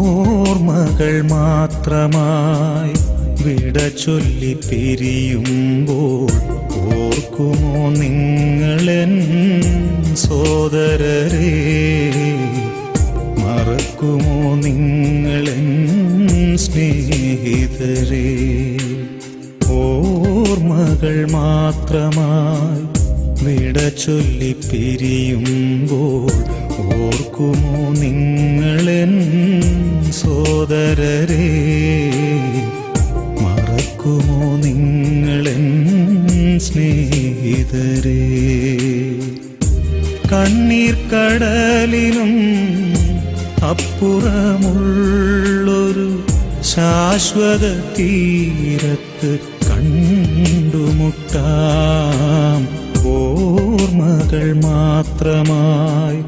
ഓർമ്മകൾ മാത്രമായി വിട ചൊല്ലി പിരിയുമ്പോൾ ഓർക്കുമോ നിങ്ങളെൻ സോദരരെ? മറക്കുമോ നിങ്ങളെൻ സ്നേഹിതരെ? ഓർമ്മകൾ മാത്രമായി വിട ചൊല്ലി പിരിയുമ്പോൾ ഓർക്കുമോ നിങ്ങളെൻ സോദരരെ? മറക്കുമോ നിങ്ങളെൻ സ്നേഹിതരെ? കണ്ണീർ കടലിനും അപ്പുറമുള്ളൊരു ശാശ്വത തീരത്ത് കണ്ടുമുട്ടാം. ഓർമ്മകൾ മാത്രമായി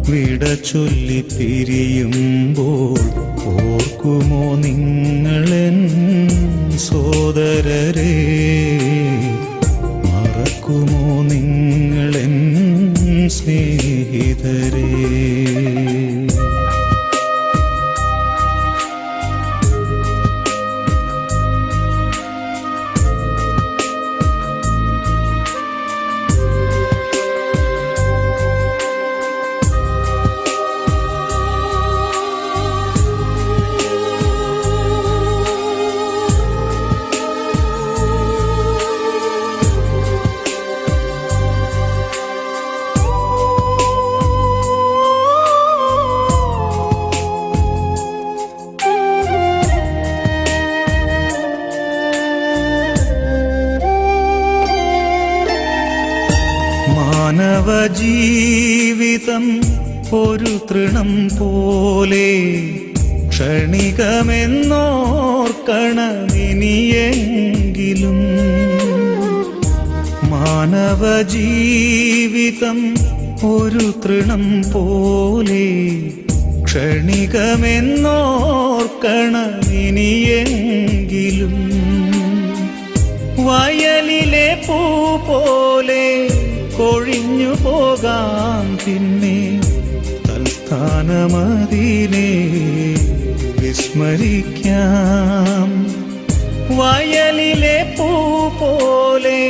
വിട ചൊല്ലി പിരിയുമ്പോൾ ഓർക്കുമോ നിങ്ങളെൻ സോദരരെ? മറക്കുമോ നിങ്ങളെൻ സ്നേഹിതരെ? മാനവജീവിതം ഒരു തൃണം പോലെ ക്ഷണികമെന്നോർക്കണമിനിയെങ്കിലും. മാനവജീവിതം ഒരു തൃണം പോലെ ക്ഷണികമെന്നോർക്കണമിനിയെങ്കിലും. വയലിലെ പൂ പോലെ കൊഴിഞ്ഞു പോകാം പിന്നെ തൽസ്ഥാനമതിനെ വിസ്മരിക്കാം. വയലിലെ പൂ പോലെ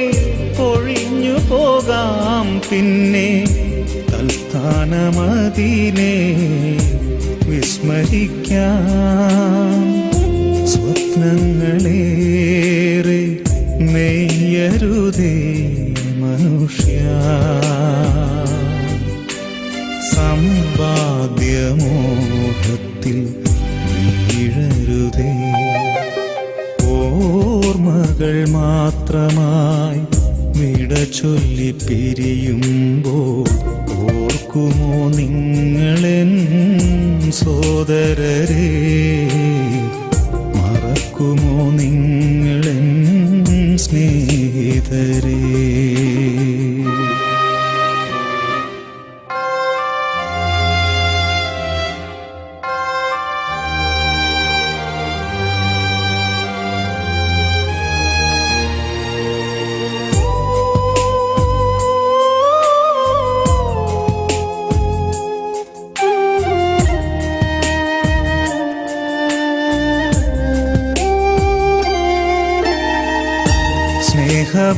കൊഴിഞ്ഞു പോകാം പിന്നെ തൽസ്ഥാനമതിനെ വിസ്മരിക്കാം. സ്വപ്നങ്ങളേറെ നെയ്യരുതേ മനുഷ്യ, സമ്പാദ്യമോഹത്തിൽ വീഴരുതേ. ഓർമ്മകൾ മാത്രമായി വിട ചൊല്ലി പിരിയുമ്പോൾ ഓർക്കുമോ നിങ്ങളെൻ സോദരരെ? മറക്കുമോ നിങ്ങളെൻ സ്നേഹിതരെ?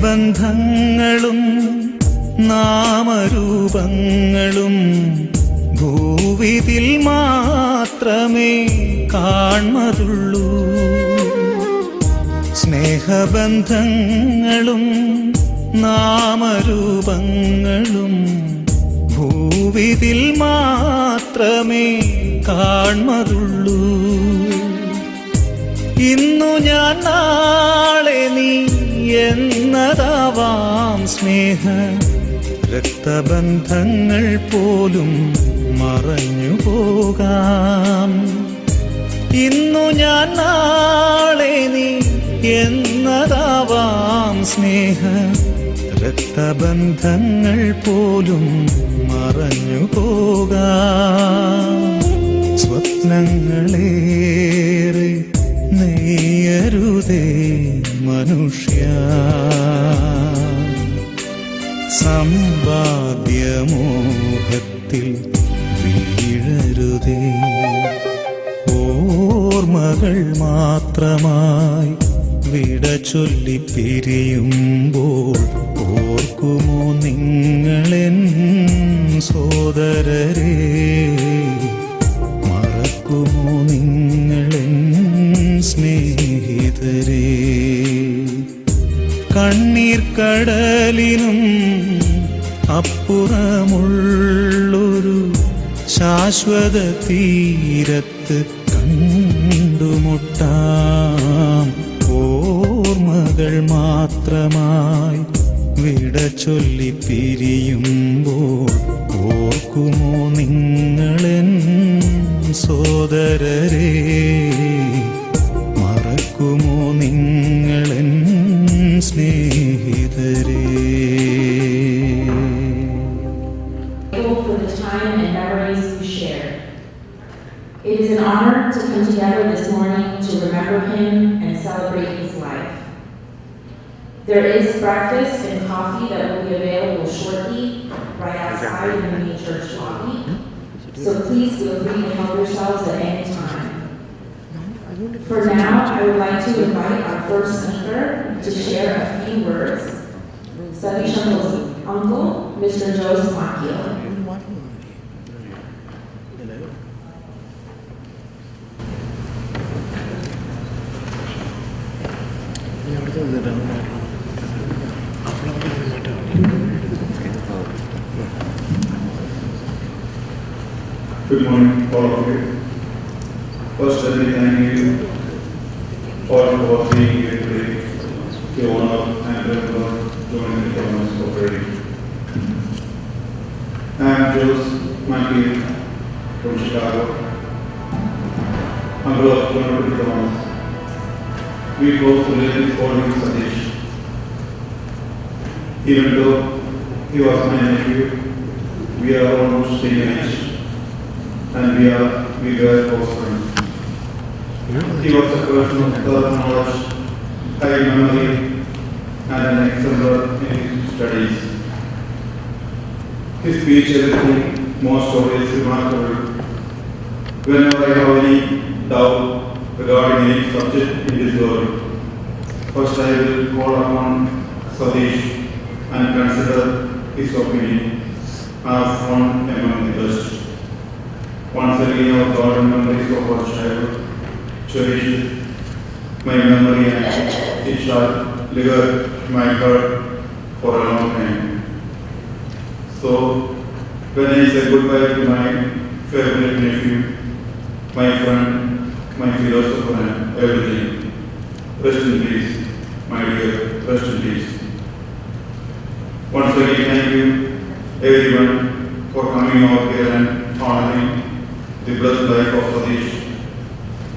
സ്നേഹബന്ധങ്ങളും നാമരൂപങ്ങളും ഭൂവിതിൽ മാത്രമേ കാൺമതുള്ളൂ. സ്നേഹബന്ധങ്ങളും നാമരൂപങ്ങളും ഭൂവിതിൽ മാത്രമേ കാൺമതുള്ളൂ. ഇന്നു ഞാൻ നാളെ നീ എന്നതാവാം സ്നേഹ രക്തബന്ധങ്ങൾ പോലും മറഞ്ഞു പോകാം. ഇന്നു ഞാൻ നാളെ നീ എന്നതാവാം സ്നേഹ രക്തബന്ധങ്ങൾ പോലും മറഞ്ഞു പോകാം. സ്വപ്നങ്ങളേറെ നെയ്യരുതേ മനുഷ്യ, സമ്പാദ്യമോഹത്തിൽ വീഴരുതേ. ഓർമ്മകൾ മാത്രമായി വിട ചൊല്ലി പിരിയുമ്പോൾ ഓർക്കുമോ നിങ്ങളെൻ സോദരരെ, മറക്കുമോ നിങ്ങളെൻ സ്നേഹിതരെ. കണ്ണീർ കടലിനും അപ്പുറമുള്ളൊരു ശാശ്വത തീരത്ത് കണ്ടുമുട്ടാം. ഓർമ്മകൾ മാത്രമായി വിട ചൊല്ലി പിരിയുമ്പോൾ ഓർക്കുമോ നിങ്ങളെൻ സോദരരെ, മറക്കുമോ നിങ്ങളെൻ സ്നേഹിതരെ. It is an honor to come together this morning to remember him and celebrate his life. There is breakfast and coffee that will be available shortly right outside in the main church lobby, so please feel free to help yourselves at any time. For now, I would like to invite our first speaker to share a few words. Sadish Uncle's uncle, Mr. Jose Macchio. Good morning, all of you. First, let me thank you all for being here today. The honor and pleasure joining the Thomas Cooperative. I am Jose Macchio from Chicago, uncle of John Thomas. We both really called him Sadish. Even though he was my nephew, we are almost same age, and we were close friends. He was a person of thorough knowledge, high memory, and an excellent in his studies. His speech, everything, most always remarkable. Whenever I have any doubt regarding any subject in this world, first I will call upon Sadish and consider his opinion as one among the best. Once again, our golden memories of our childhood cherished my memory, and it shall live in my heart for a long time. So, when I say goodbye to my favorite nephew, my friend, my philosopher, and everything, rest in peace, my dear, rest in peace. Once again, thank you everyone for coming out here and honoring the blessed life of Sadish.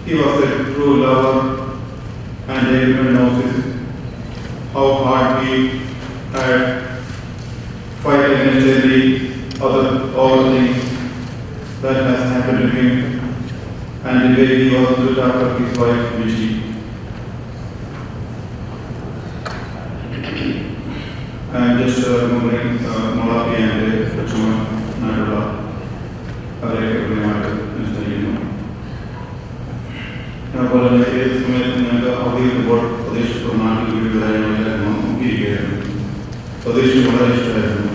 He was a true lover, and everyone knows how hard he had fight against all the things that has happened to him, and the way he was looked after his wife, Michi. I am just remembering Malapi and Lachuma Nadula. അതുപോലെ ഏത് സമയത്ത് ഞങ്ങൾക്ക് അവധി കിട്ടുമ്പോൾ പ്രദേശത്ത് നാട്ടിൽ വീട് വരാനായിട്ട് നോക്കിയിരിക്കുകയായിരുന്നു. പ്രദേശ് വളരെ ഇഷ്ടമായിരുന്നു.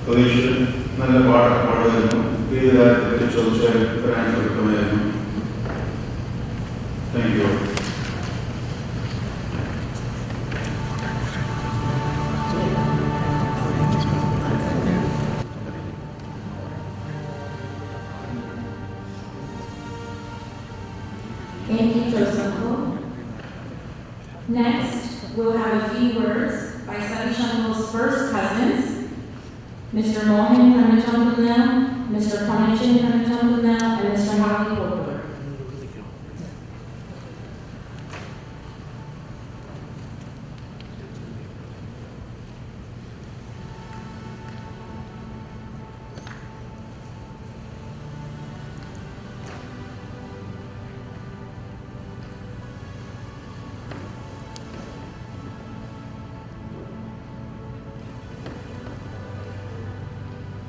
പ്രദേശ് നല്ല പാട്ടൊക്കെ പാടുമായിരുന്നു. ഏത് കാര്യത്തിൽ ചോദിച്ചാൽ വരാൻ കിട്ടുമായിരുന്നു. Thank you. Thank you, Joseph. Next, we'll have a few words by Sadish Uncle's first cousins, Mr. Mohan Kanachandana, Mr. Kanachin Kanachandana, and Mr. Howie Walker.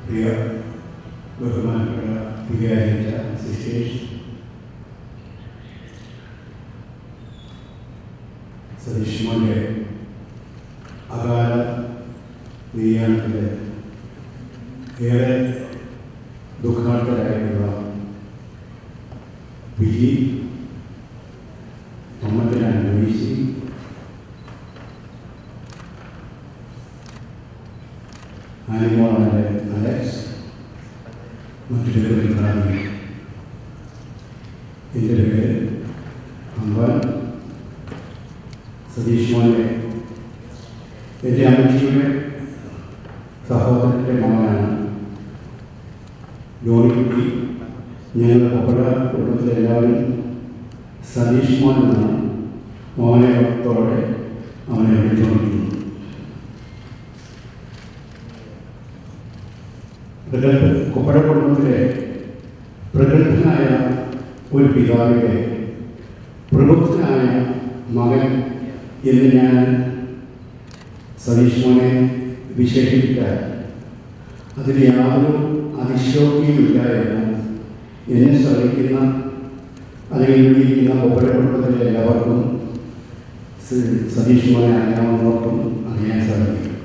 പ്രിയ ബഹുമാനപ്പെട്ട വികാരിച്ച സിസ്റ്റേഴ്സ്, സതീഷ് മോൻ്റെ അകാല നിര്യാണത്തിൽ ഏറെ ദുഃഖാർത്ഥരായിട്ടുള്ള വിജി, തൊമ്മത്തിനാൻ ലൂയിസി, ആനിമോളാൻ്റെ അലക്സ്, മറ്റു ചെറുപ്പക്കാരാണ്. എൻ്റെ പേര് അമ്പാൻ. സതീഷ് മോൻ്റെ എൻ്റെ അമ്മച്ചിയുടെ സഹോദരൻ്റെ മകനാണ് ജോണിക്കുട്ടി. ഞങ്ങളുടെ കൊപ്പട കുടുംബത്തിലെല്ലാവരും സതീഷ് മോൻ എന്നാണ് മോഹനത്തോടെ അവനെ വിളിച്ചുകൊണ്ടിരിക്കുന്നത്. കൊപ്പട കുടുംബത്തിലെ പ്രഗത്ഭനായ ഒരു പിതാവിൻ്റെ പ്രബുദ്ധനായ മകൻ എന്ന് ഞാൻ സതീഷ് മോനെ വിശേഷിപ്പിക്കാൻ അതിൽ യാതൊരു അതിശയോക്തിയുമില്ല എന്ന് എന്നെ ശ്രമിക്കുന്ന അല്ലെങ്കിൽ ഇരിക്കുന്ന കൊപ്പട കുടുംബത്തിലെ എല്ലാവർക്കും സതീഷ് മോനെ അറിയാവുന്നവർക്കും അറിയാൻ സാധിക്കും.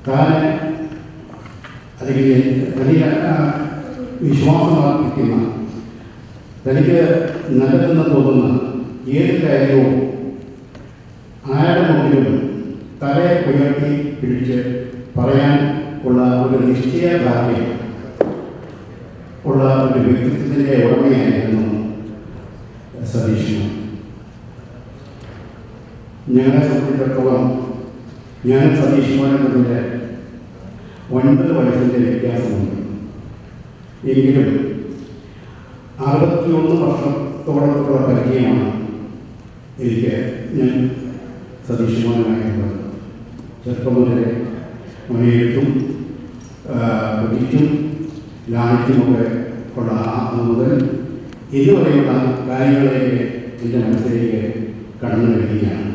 താൻ അല്ലെങ്കിൽ വലിയ വിശ്വാസം അർപ്പിക്കുന്ന, തനിക്ക് നല്ലതെന്ന് തോന്നുന്ന ഏത് കാര്യവും ആരുടെ മുമ്പിലും തലയെ ഉയർത്തി പിടിച്ച് പറയാൻ ഉള്ള ഒരു നിശ്ചയദാർഢ്യം ഉള്ള ഒരു വ്യക്തിത്വത്തിൻ്റെ ഉടമയായിരുന്നു സതീഷ് മോൻ. ഞങ്ങളെ സംബന്ധിച്ചിടത്തോളം ഞാൻ സതീഷ് മോനെ തമ്മിൽ 9 വയസ്സിൻ്റെ വ്യത്യാസമുണ്ട്. എങ്കിലും 61 വർഷത്തോളമുള്ള പരിചയമാണ് എനിക്ക് ഞാൻ സതീഷ് മോനുമായിട്ടുള്ളത്. ചെറുപ്പം മുതലേ അവനെ എഴുത്തും പഠിച്ചും ലാളിച്ചുമൊക്കെ ഉള്ള മുതൽ ഇതുവരെയുള്ള കാര്യങ്ങളിലേക്ക് എൻ്റെ മനസ്സിലേക്ക് കടന്നു വരികയാണ്.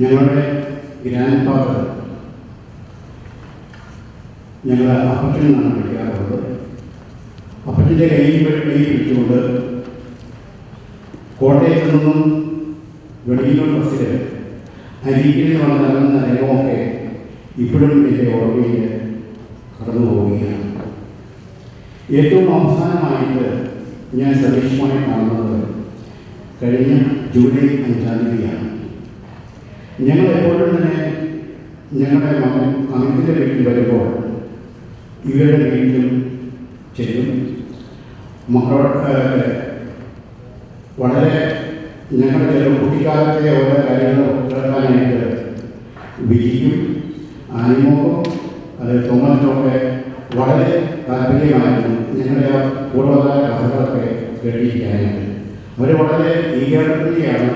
ഞങ്ങളുടെ ഗ്രാൻഡ് ഫാദർ ഞങ്ങൾ അപ്പച്ചൻ എന്നാണ് വിളിക്കാറുള്ളത്. അപ്പച്ചൻ്റെ കയ്യിൽ പിടിച്ചുകൊണ്ട് കോട്ടയത്ത് നിന്നും വെളിയൂർ ബസ്സിൽ അരികിൽ വന്ന് നടന്ന രംഗമൊക്കെ ഇപ്പോഴും എൻ്റെ ഓർമ്മയിൽ കടന്നു പോവുകയാണ്. ഏറ്റവും അവസാനമായിട്ട് ഞാൻ സതീഷ് മോനെ കാണുന്നത് കഴിഞ്ഞ ജൂലൈ 5-ാം തീയതിയാണ്. ഞങ്ങൾ എപ്പോഴും തന്നെ ഞങ്ങളുടെ മകൻ അമിതിൻ്റെ വീട്ടിൽ വരുമ്പോൾ ഇവരുടെ വീട്ടിലും ചെല്ലും. മക്കളോട് വളരെ ഞങ്ങളുടെ ചില കുട്ടിക്കാലത്തെ ഓരോ കാര്യങ്ങൾ കേൾക്കാനായിട്ട് വിജിക്കും ആനിമോക്കും അത് തോമസിനൊക്കെ വളരെ താല്പര്യമായിരുന്നു ഞങ്ങളുടെ ആ പൂർവ്വകാല കഥകളൊക്കെ കേട്ടിരിക്കാനായിട്ട്. അവർ വളരെ ഈഗാർഡിയാണ്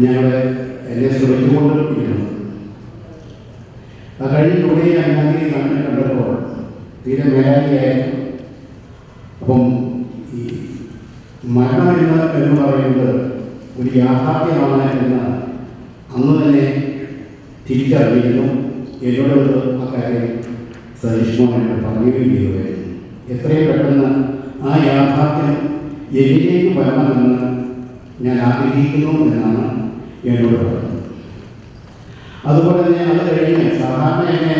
ഞങ്ങളെ എന്നെ ശ്രമിച്ചുകൊണ്ടിരിക്കുന്നത്. അത് കഴിഞ്ഞ് ജൂലൈ 5-ാം തീയതി കണ്ടപ്പോൾ തീരെ മേലാളിയായിരുന്നു. അപ്പം ഈ മരണം എന്ന് പറയുന്നത് ഒരു യാഥാർത്ഥ്യമാണ് എന്ന് അന്ന് തന്നെ തിരിച്ചറിയുന്നു. എന്നോട് ആ കാര്യം സതീഷ് മോൻ എന്നോട് പറയുകയും ചെയ്യുകയായിരുന്നു. എത്രയും പെട്ടെന്ന് ആ യാഥാർത്ഥ്യം എന്നിലേക്ക് വരണമെന്ന് ഞാൻ ആഗ്രഹിക്കുന്നു എന്നാണ് എന്നോട് പറഞ്ഞത്. അതുപോലെ തന്നെ അത് കഴിഞ്ഞ് സാധാരണ എന്നെ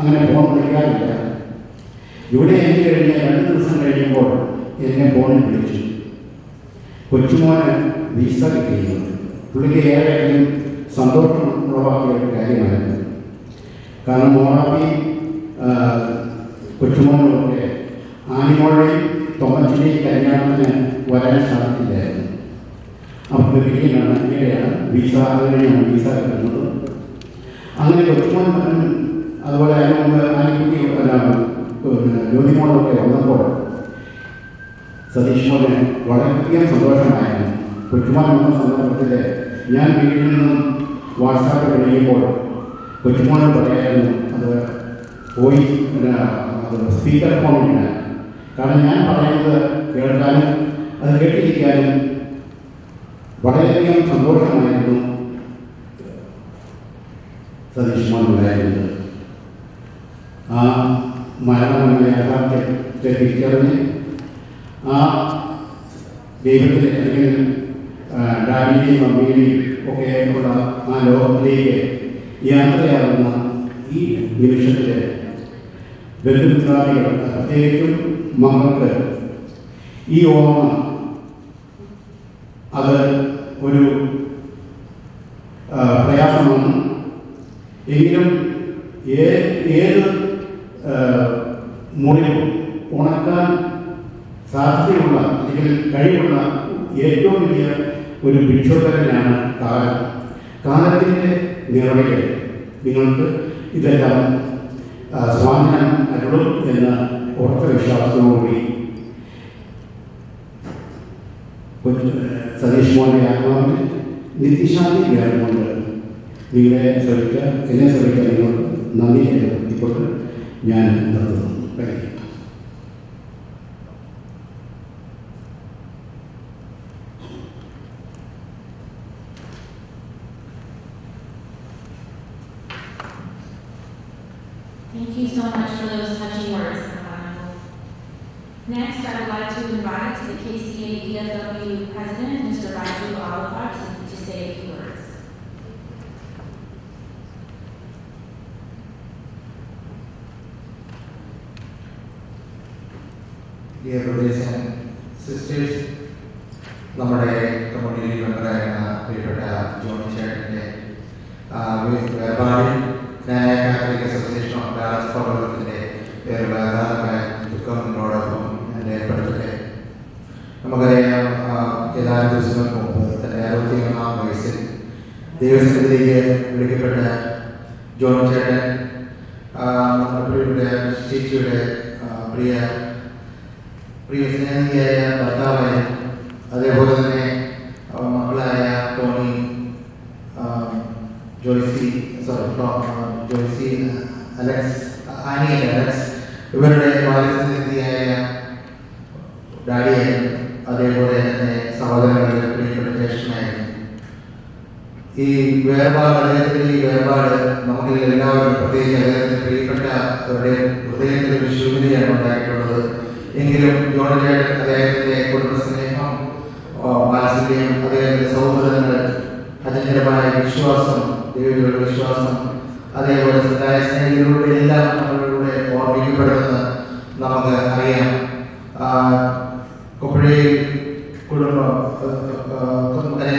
അങ്ങനെ ഫോൺ വിളിക്കാറില്ല. ഇവിടെ എനിക്ക് കഴിഞ്ഞ് 2 ദിവസം കഴിയുമ്പോൾ എന്നെ ഫോണിൽ വിളിച്ചു. കൊച്ചുമോന് വിസ കിട്ടിയിരുന്നു. പുള്ളിക്ക് ഏറെയും സന്തോഷം ഉളവാക്കിയ ഒരു കാര്യമായിരുന്നു. കാരണം മോളാപ്പി കൊച്ചുമോനുമൊക്കെ ആനിമോളെയും തൊമ്മച്ചിൻ്റെയും കല്യാണത്തിന് വരാൻ സാധിക്കില്ലായിരുന്നു. അപ്പോൾ ഇങ്ങനെയാണ് വിസ അതിനെയാണ് വിസ കിട്ടുന്നത്. അങ്ങനെ കൊച്ചുമോൻ അതുപോലെ അതിന് മുമ്പ് ആനിക്കുട്ടി ജ്യോതിമോളൊക്കെ വന്നപ്പോൾ സതീഷ് മോനെ വളരെയധികം സന്തോഷമായിരുന്നു. കൊച്ചുമോൻ വന്ന സന്ദർഭത്തിൽ ഞാൻ വീട്ടിൽ നിന്നും വാട്സാപ്പ് കഴിയുമ്പോൾ കൊച്ചുമോനെ പറയായിരുന്നു അത് പോയി അത് സ്പീക്കർ ഫോണില്ല. കാരണം ഞാൻ പറയുന്നത് കേൾക്കാനും അത് കേട്ടിരിക്കാനും വളരെയധികം സന്തോഷമായിരുന്നു സതീഷ് മോൻ ഉണ്ടായിരുന്നത്. ആ മരണമെന്ന യാഥാർത്ഥ്യത്തെ തിരിച്ചറിഞ്ഞ് ആ ദൈവത്തിലെ അല്ലെങ്കിൽ ഡാഡിയുടെയും മമ്മിയുടെയും ഒക്കെ ഉള്ള ആ ലോകത്തിലേക്ക് യാത്രയാകുന്ന ഈ നിമിഷത്തിൽ ബന്ധുമിത്രാദികൾ പ്രത്യേകിച്ചും മക്കൾക്ക് ഈ ഓർമ്മ അത് ഒരു പ്രയാസമാണ്. എങ്കിലും ഏത് മുറിവും ഉണക്കാൻ സാധ്യതയുള്ള അല്ലെങ്കിൽ കഴിവുള്ള ഏറ്റവും വലിയ ഒരു ഭിക്ഷുക്കരനാണ് കാലം. കാലത്തിൻ്റെ നിറവിൽ നിങ്ങൾക്ക് ഇതെല്ലാം സ്വാധീനം അരുളും എന്ന ഉറച്ച വിശ്വാസത്തോടുകൂടി സതീഷ് മോഹൻ്റെ ആത്മാവിന് നിത്യശാന്തി നേർന്നുകൊണ്ട് നിങ്ങളെ ശ്രമിക്കാൻ എന്നെ ശ്രമിക്കാൻ നിങ്ങൾക്ക് നന്ദി രേഖപ്പെടുത്തിക്കൊണ്ട് ഞാൻ നിർത്തുന്നു. Thank you. Thank you so much for those touching words. Next, I would like to invite the KCA DFW President, Mr. Raju Alapar, to say a few words. Dear brothers and sisters, നമ്മുടെ community മെമ്പറായിരുന്ന പ്രിയപ്പെട്ട Johnny ചേട്ടൻ്റെ വേർപാടിൽ ന്യായ Catholic association of Dallas പൗരത്വത്തിൻ്റെ വേർപാടായ ദുഃഖം നിങ്ങളോടൊപ്പം ഞാൻ ഏർപ്പെടുത്തട്ടെ. നമുക്കറിയാം, ഏതാനും ദിവസങ്ങൾക്ക് മുമ്പ് തൻ്റെ 61-ാം വയസ്സിൽ ദൈവസന്നിധിയിലേക്ക് വിളിക്കപ്പെട്ട ജോണി ചേട്ടൻ നമ്മുടെ പ്രിയപ്പെട്ട ചേച്ചിയുടെ പ്രിയ സ്നേഹിയായ ഭർത്താവായ, അതേപോലെ തന്നെ മക്കളായ Tony, Joicy, Alex, Annie Alex, ഇവരുടെ വാത്സല്യനിധിയായ ഡാഡിയായിരുന്നു. അതേപോലെ തന്നെ സഹോദരങ്ങളുടെ പ്രിയപ്പെട്ട ജ്യേഷ്ഠനായിരുന്നു. ഈ വേർപാട്, അദ്ദേഹത്തിൻ്റെ ഈ വേർപാട് നമുക്ക് എല്ലാവരും, പ്രത്യേകിച്ച് അദ്ദേഹത്തിന് പ്രിയപ്പെട്ടവരുടെ ഹൃദയത്തിൽ ഒരു ശൂന്യതയാണ് ഉണ്ടായിട്ടുള്ളത്. എങ്കിലും ജോണി ചേട്ടൻ അദ്ദേഹത്തിൻ്റെ കുടുംബസ്നേഹം, വാത്സല്യം, അദ്ദേഹത്തിൻ്റെ സൗഹൃദങ്ങൾ, അചഞ്ചലമായ വിശ്വാസം, ദൈവത്തിലുള്ള വിശ്വാസം, അതേപോലെ സദായ സ്നേഹികളുടെ എല്ലാം നമ്മളിലൂടെ ഓർമ്മിക്കപ്പെടുമെന്ന് നമുക്ക് അറിയാം. കൊപ്പഴയിൽ കുടുംബം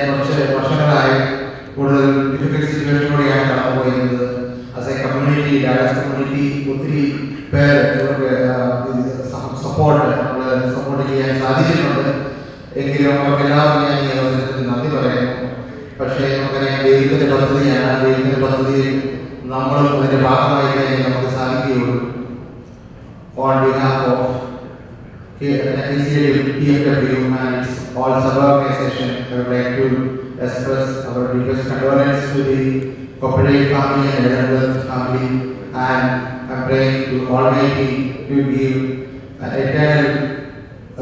കുറച്ച് വർഷങ്ങളായി കൂടുതൽ ഡിഫിക്കൽട്ട് സിറ്റുവേഷനോടെയാണ് കടന്നുപോയിരുന്നത്. As a community, Dallas community ഒത്തിരി പേർ ഇവർക്ക് സപ്പോർട്ട് ചെയ്യാൻ സാധിച്ചിട്ടുണ്ട്. എങ്കിലും അവർക്കെല്ലാവർക്കും ഞാൻ ഈ അവസരത്തിൽ നന്ദി പറയുന്നു. പക്ഷേ നമുക്കറിയാം, ദൈവത്തിൻ്റെ പദ്ധതിയാണ്. ദൈവത്തിൻ്റെ പദ്ധതിയിൽ നമ്മളും അതിൻ്റെ ഭാഗമായി കഴിഞ്ഞാൽ നമുക്ക് സാധിക്കുകയുള്ളൂ. On behalf of DFW and its all sub-organization, I would like to express our deepest condolence to the Koppadai family and Elizabeth family, and I am praying to Almighty to give an eternal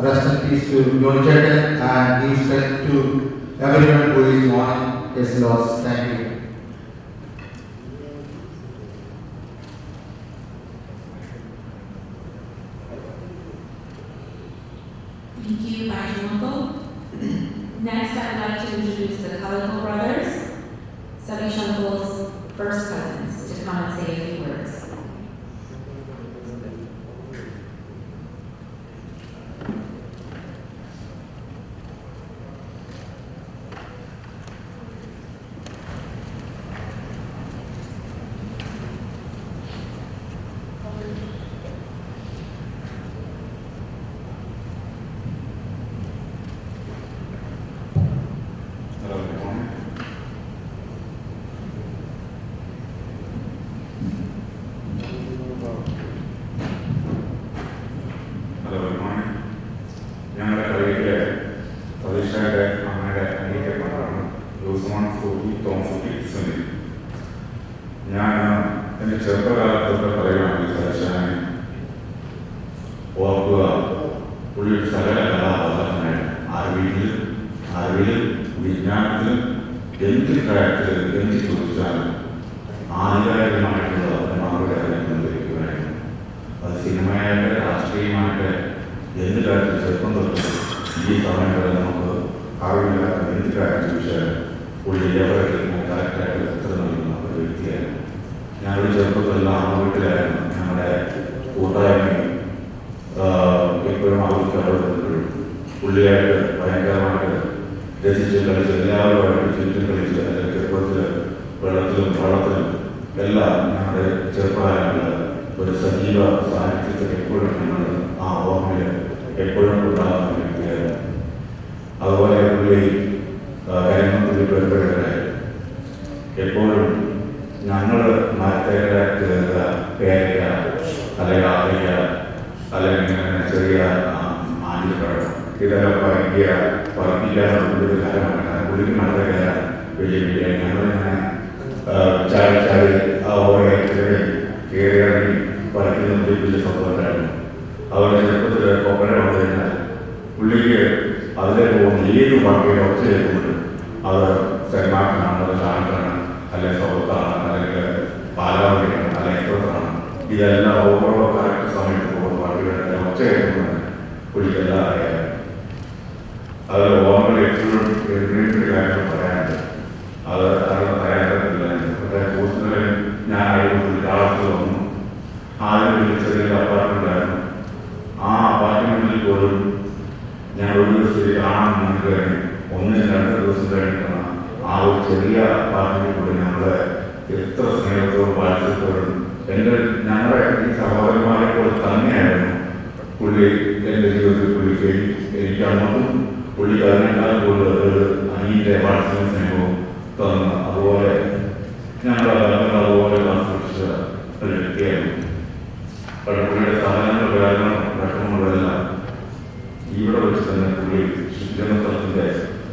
rest and peace to Joni Chetan and give strength to everyone who is mourning his loss. Thank you. Thank you, Baju Uncle. Next, I'd like to introduce the Kaliko brothers, Savish Uncle's first cousins, to come and say a few words. ഞങ്ങളുടെ കളിയിലെ സതീഷയുടെ അമ്മയുടെ അനിയത്തിയാണ് ജോസ്മോൻ സൂഫി തോമസൂഫി സുനിൽ. ഞാൻ എൻ്റെ ചെറുപ്പകാലത്തൊക്കെ പറയുകയാണെങ്കിൽ സതീഷനെ ഓർക്കുക, പുള്ളി സകല കലാബോധനായിരുന്നു. അറിവിലും വിജ്ഞാനത്തിലും എന്ത് കാര്യത്തിൽ എന്ത് ചോദിച്ചാലും ആധികാരികമായിട്ടുള്ള മറുപടി അറിയിക്കൊണ്ടിരിക്കുകയായിരുന്നു. അത് സിനിമയായിട്ട്, രാഷ്ട്രീയമായിട്ട്, എന്ത് കാര്യത്തിൽ ചെറുപ്പം തൊട്ട് ഈ സമയം വരെ നമുക്ക് അറിവില്ലാത്ത എന്ത് കാര്യം ചോദിച്ചാൽ പുള്ളി എവരെ കറക്റ്റായിട്ട് എത്ര നൽകുന്ന ഒരു വ്യക്തിയായിരുന്നു. ഞങ്ങളുടെ ചെറുപ്പത്തിലെല്ലാം ആ വീട്ടിലായിരുന്നു ഞങ്ങളുടെ കൂട്ടായ്മയും എപ്പോഴും അവർക്ക് അവിടെ പുള്ളിയായിട്ട് ഭയങ്കരമായിട്ട് രസിച്ച് കളിച്ച് എല്ലാവരുമായിട്ട് ചുറ്റും കളിച്ച് അല്ലെങ്കിൽ ചെറുപ്പത്തിൽ വെള്ളത്തിലും വള്ളത്തിലും എല്ലാം ഞങ്ങളുടെ ചെറുപ്പകാലങ്ങളിൽ ഒരു സജീവ സാഹിത്യത്തിൽ എപ്പോഴും ഞങ്ങൾ ആ ഓർമ്മയിൽ എപ്പോഴും ഉണ്ടാകുന്ന വ്യക്തിയായിരുന്നു. അതുപോലെ പുള്ളി കരിമത്തിൽ വരുമ്പോഴേ എപ്പോഴും ഞങ്ങൾ മരത്തേക്ക കയറുക പേരയ്ക്ക അല്ലെങ്കിൽ ആപ്പിക്ക അല്ലെങ്കിൽ ഇങ്ങനെ ചെറിയ ആഞ്ഞിപ്പഴം ഇതെല്ലാം പറപ്പിക്കാനുള്ള പുള്ളിയുടെ കാലമാണ്. പുള്ളിക്ക് മരത്തെ കയറാൻ വലിയ വലിയ ഞങ്ങളിങ്ങനെ ചാടി ചാടി ആ ഓരോ കയറി പറിക്കുന്ന വലിയ സംഭവമായിരുന്നു. അതുപോലെ ചെറുപ്പത്തിൽ കൊപ്പര വന്നു കഴിഞ്ഞാൽ പുള്ളിക്ക് അതിലേക്ക് പോകുന്ന ഏത് വാക്കിയുടെ ഒച്ച കേൾക്കുമ്പോഴും അത് സെന്മാർക്കാണ്, അത് ചാണക്കാണ്, അല്ലെങ്കിൽ സുഹൃത്താണ്, അല്ലെങ്കിൽ പാലാവധിയാണ്, അല്ലെങ്കിൽ എക്സ്പ്രസാണ്. ഇതെല്ലാം ഓരോ കറക്റ്റ് സമയത്ത് പോകുന്ന വാക്കുകളുടെ ഒച്ച കേൾക്കുന്നത് പുള്ളിക്കെല്ലാം അറിയാം. അത് ഓർമ്മകൾ എപ്പോഴും എഴുന്നേറ്റ് കാര്യങ്ങൾ പറയാനുണ്ട്. അത് പറയാനില്ല. പക്ഷേ കോഴ്സുകളിൽ ഞാൻ ആളുകൾ വന്നു. ആദ്യം ഒരു ചെറിയ അപ്പാർട്ട്മെൻ്റായിരുന്നു. ആ അപ്പാർട്ട്മെൻറ്റിൽ പോലും ഞാൻ ഒരു ദിവസം കാണാൻ മുന്നിൽ കഴിഞ്ഞ് 1-2 ദിവസം കഴിഞ്ഞിട്ടാണ് ആ ഒരു ചെറിയ അപ്പാർട്ട്മെൻറ്റിൽ കൂടി ഞങ്ങളെ എത്ര സ്നേഹത്തോടും വാത്സല്യത്തോടും ഞങ്ങളുടെ ഈ സഹോദരന്മാരെ പോലെ തന്നെയായിരുന്നു പുള്ളി എൻ്റെ ജീവിതത്തിൽ പുള്ളിക്ക് എനിക്ക് അങ്ങോട്ടും പുള്ളിക്ക് അതിനേക്കാൾ കൂടുതൽ ഒരു അനിയൻ്റെ വാത്സല്യം സ്നേഹവും തന്നു. അതുപോലെ ഞങ്ങളുടെ ബന്ധങ്ങൾ അതുപോലെ ആസ്വദിച്ച ഒരു വ്യക്തിയായിരുന്നു. പുള്ളിയുടെ സഹനങ്ങളുടെ കാര്യങ്ങളും ഘട്ടങ്ങളുമെല്ലാം ഇവിടെ വെച്ച് തന്നെ പുള്ളി ശുദ്ധീകരണ സ്ഥലത്തിൻ്റെ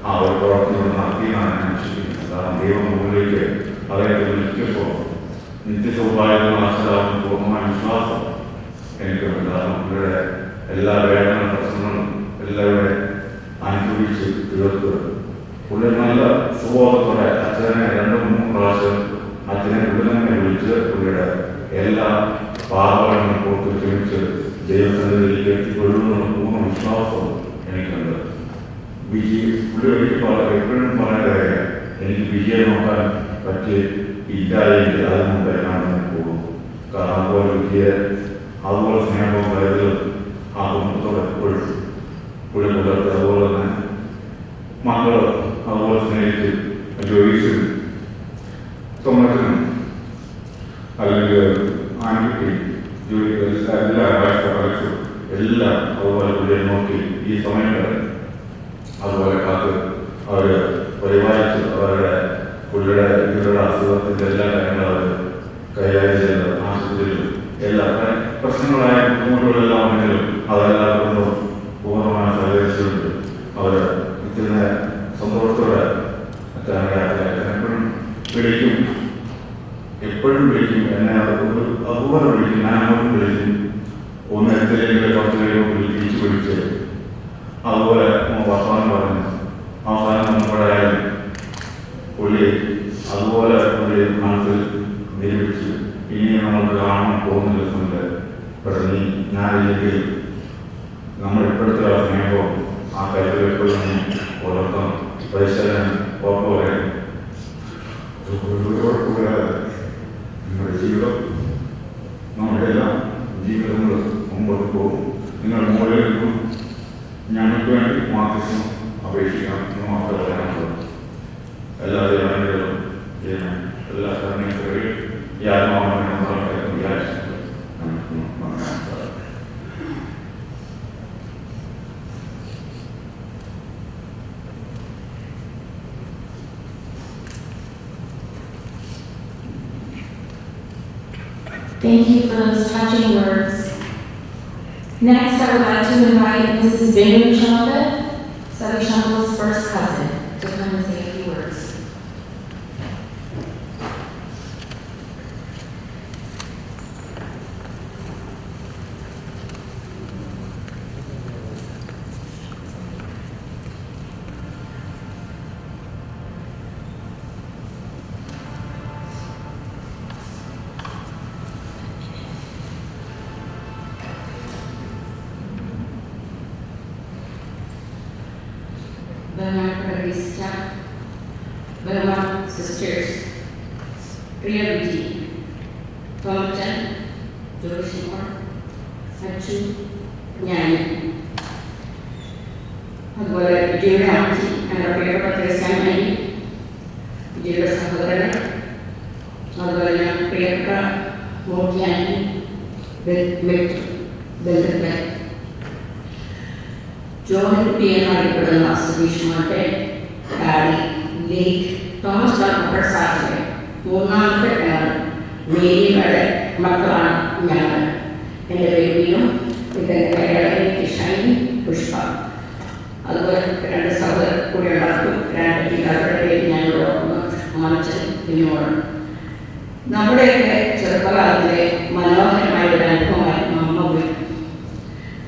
ആ ഒരു പ്രവർത്തനം നടത്തിയെന്നാണ് ഞാൻ വിശ്വസിക്കുന്നത്. കാരണം ദൈവം മുകളിലേക്ക് അദ്ദേഹത്തെ വിളിക്കുമ്പോൾ നിത്യസൗഭാഗ്യങ്ങൾ മനസ്സിലാവുന്ന പൂർണ്ണമായ വിശ്വാസം എനിക്കുണ്ട്. കാരണം പുള്ളിയുടെ എല്ലാ വേദന പ്രശ്നങ്ങളും എല്ലാവരുടെ അനുഭവിച്ച് തീർത്ത് പുള്ളി നല്ല സുബോധത്തോടെ അച്ഛനെ 2-3 പ്രാവശ്യം അച്ഛനെ ഉടനെ വിളിച്ച് പുള്ളിയുടെ എല്ലാ പാപങ്ങളും കൊടുത്ത് ക്ഷമിച്ച് ദൈവസന്നിധിയിലേക്ക് എത്തിക്കൊള്ളുന്ന പൂർണ്ണ വിശ്വാസം എനിക്കുണ്ട്. പുള്ളി എപ്പോഴും പറയുന്നത് എനിക്ക് വിജയം നോക്കാൻ പറ്റിയില്ലായെങ്കിൽ അത് മുമ്പ് കാണുന്നതിന് പോകും. കാരണം അതുപോലെ അതുപോലെ സ്നേഹവും കരുതലും ആ കുടുംബത്തോടെ എപ്പോഴും പുള്ളി പുലർത്തി. അതുപോലെ തന്നെ മക്കൾ അതുപോലെ സ്നേഹിച്ച് ജോയിസും തൊമ്മത്തിനും അല്ലെങ്കിൽ ആൺകുട്ടിയും എല്ലാം അതുപോലെ പുള്ളിയെ നോക്കി ഈ സമയങ്ങളിൽ അതുപോലെ കാത്ത് അവർ പരിപാലിച്ച് അവരുടെ പുള്ളിയുടെ ഇവരുടെ അസുഖത്തിൻ്റെ എല്ലാ കാര്യങ്ങളും അവർ കൈകാര്യം ചെയ്ത് ആശുപത്രിയിലും എല്ലാ പ്രശ്നങ്ങളായ ബുദ്ധിമുട്ടുകളെല്ലാം ഉണ്ടെങ്കിലും അതെല്ലാവർക്കും പൂർണ്ണമായി സഹകരിച്ചുകൊണ്ട് അവർ ഇത്ര സന്തോഷത്തോടെ എപ്പോഴും വിളിക്കും, എപ്പോഴും വിളിക്കും. എന്നെ അതുപോലെ വിളിക്കും, ഞാൻ അങ്ങോട്ടും വിളിക്കും. ഒന്ന് എത്തില്ലെങ്കിൽ 10 കഴിയുമ്പോൾ തിരിച്ചു വിളിച്ച് അതുപോലെ വർത്തമാനം പറഞ്ഞു. അവസാനം നമ്മളായാലും പുള്ളി അതുപോലെ പുള്ളി മനസ്സിൽ നിരൂപിച്ചു. ഇനി നമുക്ക് കാണാൻ പോകുന്ന ദിവസങ്ങളിൽ പറഞ്ഞ് ഞാനില്ലെങ്കിൽ നമ്മൾ ഇപ്പോഴത്തെ ആ സ്നേഹവും ആ കരുതൽ എപ്പോഴും പുലർത്തണം. പരിശീലനം ഉറപ്പുപോലെ നിങ്ങളുടെ ജീവിതം നമ്മുടെ എല്ലാം ജീവിതങ്ങൾ മുമ്പോട്ട് പോകും. നിങ്ങൾ മുകളിൽ നിന്നും ഞങ്ങൾക്ക് വേണ്ടി മാധ്യസ്ഥം അപേക്ഷിക്കാം എന്ന് മാത്രമേ പറയാനുള്ളൂ. എല്ലാ ദൈവങ്ങളും എല്ലാ കരുണയും ഈ ആത്മാവിനെ വിചാരിച്ചു. Thank you for those touching words. Next, I would like to invite Mrs. Bingley Chandler, Savi Chandler's first cousin, to come and say a few words. ബഹുമാനപ്പെട്ട സിസ്റ്റർ, ബഹുമാന സിസ്റ്റേഴ്സ്, പ്രിയ വിജി, തോമച്ചൻ, ജോഷിമോൾ, അച്ചു, ഞാൻ, അതുപോലെ വിജയുടെ അമ്മച്ചി, ഞങ്ങളുടെ പ്രിയപ്പെട്ട ക്രിസ്ത്യാനി, വിജയുടെ സഹോദരൻ, അതുപോലെ ഞാൻ പ്രിയപ്പെട്ട മൂർത്തിയാനി, ബന്ധുക്കളെ, ജോൺകുട്ടി എന്നറിയപ്പെടുന്ന സതീഷുമാരുടെ ഡാഡി ലേറ്റ് തോമസ് പ്രസാദിന്റെ മൂന്നാമത്തെ മേരിയുടെ മക്കളാണ് ഞങ്ങൾ. എൻ്റെ ബേബിയും ഇതിൻ്റെ പേരാണ് ഷൈനി, പുഷ്പ. അതുപോലെ രണ്ട് സഹോദരൻ കൂടി ഉണ്ടാക്കും. അവരുടെ പേര് ഞങ്ങൾ മനസ്സിൽ പിന്നോട്. നമ്മുടെയൊക്കെ ചെറുപ്പകാലത്തിലെ മനോഹരമായ ഒരു അനുഭവമായി അമ്മ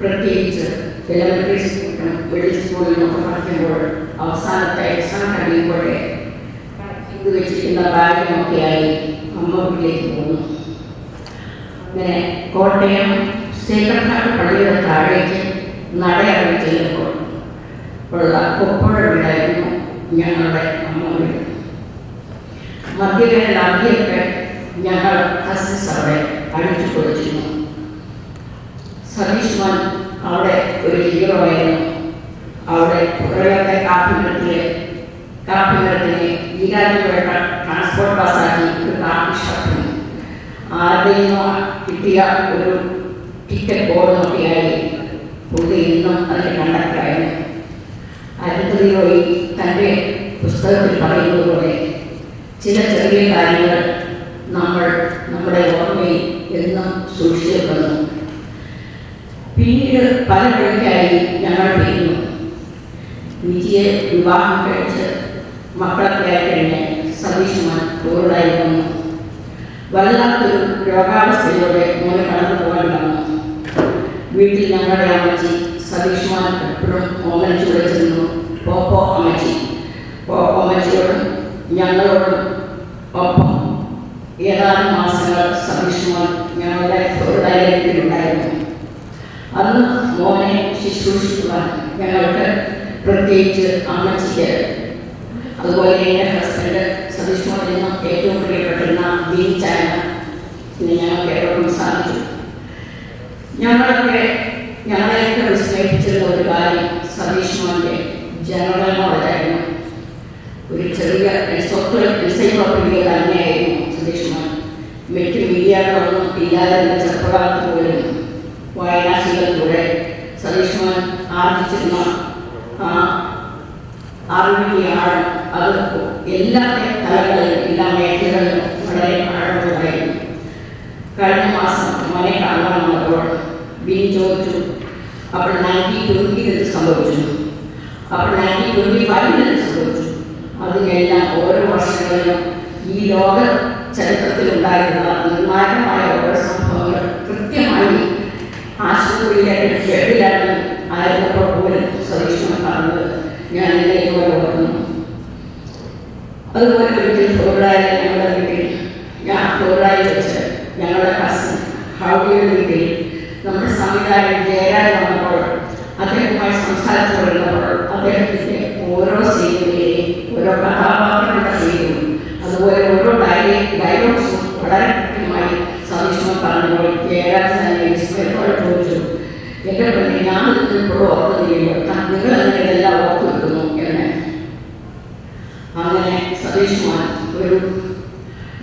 പ്രത്യേകിച്ച് എലമെൻ്ററി സ്കൂളിലും മിഡിൽ സ്കൂളിലും പഠിക്കുമ്പോൾ അവസാനത്തെ എക്സാം കഴിയുമ്പോഴേ ഇത് വെച്ചിരിക്കുന്ന ബാഗിനൊക്കെയായി അമ്മ വീട്ടിലേക്ക് പോകുന്നു. അങ്ങനെ കോട്ടയം സേക്രഡ് ഹാർട്ട് പള്ളിയുടെ താഴേക്ക് നടയായി ചെല്ലുമ്പോൾ ഉള്ള കൊപ്പുഴ വീടായിരുന്നു ഞങ്ങളുടെ അമ്മ വീട്. മധ്യവേനൽ അവധിയൊക്കെ ഞങ്ങൾ കസിൻസ് അവിടെ അടിച്ചു പൊളിച്ചിരുന്നു. സതീഷ് മോൻ അവിടെ ഒരു ഹീറോ ആയിരുന്നു. അവിടെ പുറകത്തെ കാപ്പിമരത്തിനെ ഈരാറ്റുപേട്ട ട്രാൻസ്പോർട്ട് ബസ്സാക്കി ഒരു കാപ്പി ഷോപ്പിൽ ആരുടെയും കിട്ടിയ ഒരു ടിക്കറ്റ് ബോർഡ് നോക്കിയായി പുള്ളി ഇന്നും അതിൻ്റെ കണ്ടക്ടറായിരുന്നു. അരുന്ധതി റോയി തൻ്റെ പുസ്തകത്തിൽ പറയുന്നത് പോലെ ചില ചെറിയ കാര്യങ്ങൾ നമ്മൾ നമ്മുടെ ഓർമ്മയിൽ എന്നും സൂക്ഷിച്ചിരിക്കുന്നു. പിന്നീട് പല വഴിക്കായി ഞങ്ങൾ പിരിഞ്ഞു. വിജിയെ വിവാഹം കഴിച്ച് മക്കളൊക്കെ ആയിക്കഴിഞ്ഞ് സതീഷ് ടൂറിലായി വന്നു. വല്ലാത്തൊരു രോഗാവസ്ഥയിലൂടെ മോനെ കടന്നു പോകാൻ വന്നു. വീട്ടിൽ ഞങ്ങളുടെ അമ്മച്ചി സതീഷ് എപ്പോഴും ഓമനിച്ചു വിളിച്ചിരുന്നു പോപ്പോ അമ്മച്ചി. പോപ്പോ അമ്മച്ചിയോടും ഞങ്ങളോടും ഒപ്പം ഏതാനും മാസങ്ങൾ സതീഷ് ഞങ്ങളുടെ ടൂറിലായിട്ടുണ്ടായിരുന്നു. അന്ന് മോനെ ശുശ്രൂഷിക്കുവാൻ ഞങ്ങൾക്ക് പ്രത്യേകിച്ച് അമ്മച്ചിക്ക്, അതുപോലെ എൻ്റെ ഹസ്ബൻഡ് സതീഷ് മോനിൽ നിന്നും ഏറ്റവും പ്രിയപ്പെട്ടിരുന്ന ബീച്ചായ ഞങ്ങൾക്ക് എപ്പോഴും സാധിച്ചു. ഞങ്ങളെയൊക്കെ വിസ്മയിപ്പിച്ചിരുന്ന ഒരു കാര്യം സതീഷ് മോൻ്റെ ജനറൽ നോളജായിരുന്നു. ഒരു ചെറിയ എൻസൈക്ലോപ്പീഡിയ തന്നെയായിരുന്നു സതീഷ് മോൻ. മറ്റ് മീഡിയകളൊന്നും ഇല്ലാതിരുന്ന ചെറുപ്പകാലത്ത് പോലും വായനാശീലത്തിലൂടെ സതീഷ് മോൻ ആർജിച്ചിരുന്ന അറിവിൻ്റെ ആഴം അത് എല്ലാ തലങ്ങളിലും എല്ലാ മേഖലകളിലും വളരെ ആഴമുള്ളതായിരുന്നു. കഴിഞ്ഞ മാസം മോനെ കാണാൻ വന്നപ്പോൾ ബിനി ചോദിച്ചു, അപ്പോൾ 1920 എന്ത് സംഭവിച്ചു, അപ്പോൾ 1925 എന്ത് സംഭവിച്ചു. അതിനെല്ലാം ഓരോ വർഷങ്ങളിലും ഈ ലോക ചരിത്രത്തിലുണ്ടായിരുന്ന നിർണായകമായ ഓരോ സംഭവങ്ങൾ കൃത്യമായി ആശുപത്രിയിലേക്ക് ബെഡിലാക്കി ആയിരുന്നപ്പോൾ പോലും സതീഷ് പറഞ്ഞത് ഞാൻ ഇന്നലെ ഓർക്കുന്നു. അതുപോലെ ഒരിക്കൽ ഫ്ലോറിഡയിൽ ഞങ്ങളുടെ വീട്ടിൽ ഫ്ലോറിഡയിൽ വെച്ച് ഞങ്ങളുടെ കസിൻ ഹൗഡിയുടെ വീട്ടിൽ നമ്മുടെ സംവിധായകൻ ജയരാജ് വന്നപ്പോൾ അദ്ദേഹവുമായി സംസാരിച്ചു വരുന്നപ്പോൾ അദ്ദേഹത്തിൻ്റെ ഓരോ സീനുകളെയും ഓരോ കഥാപാത്രങ്ങളുടെ സീനും അതുപോലെ ഓരോ ഡയലോഗ്സും വളരെ കൃത്യമായി സതീഷ് പറഞ്ഞപ്പോൾ ജയരാജ് തന്നെ വിസ്മയത്തോടെ ചോദിച്ചു, എൻ്റെ പെണ്ണെ ഞാൻ ഇപ്പോഴും ഓർക്കുന്നില്ലല്ലോ, നിങ്ങൾ അങ്ങനെ ഇതെല്ലാം ഓർത്തു വെക്കുന്നു എന്ന്. അങ്ങനെ സതീഷ്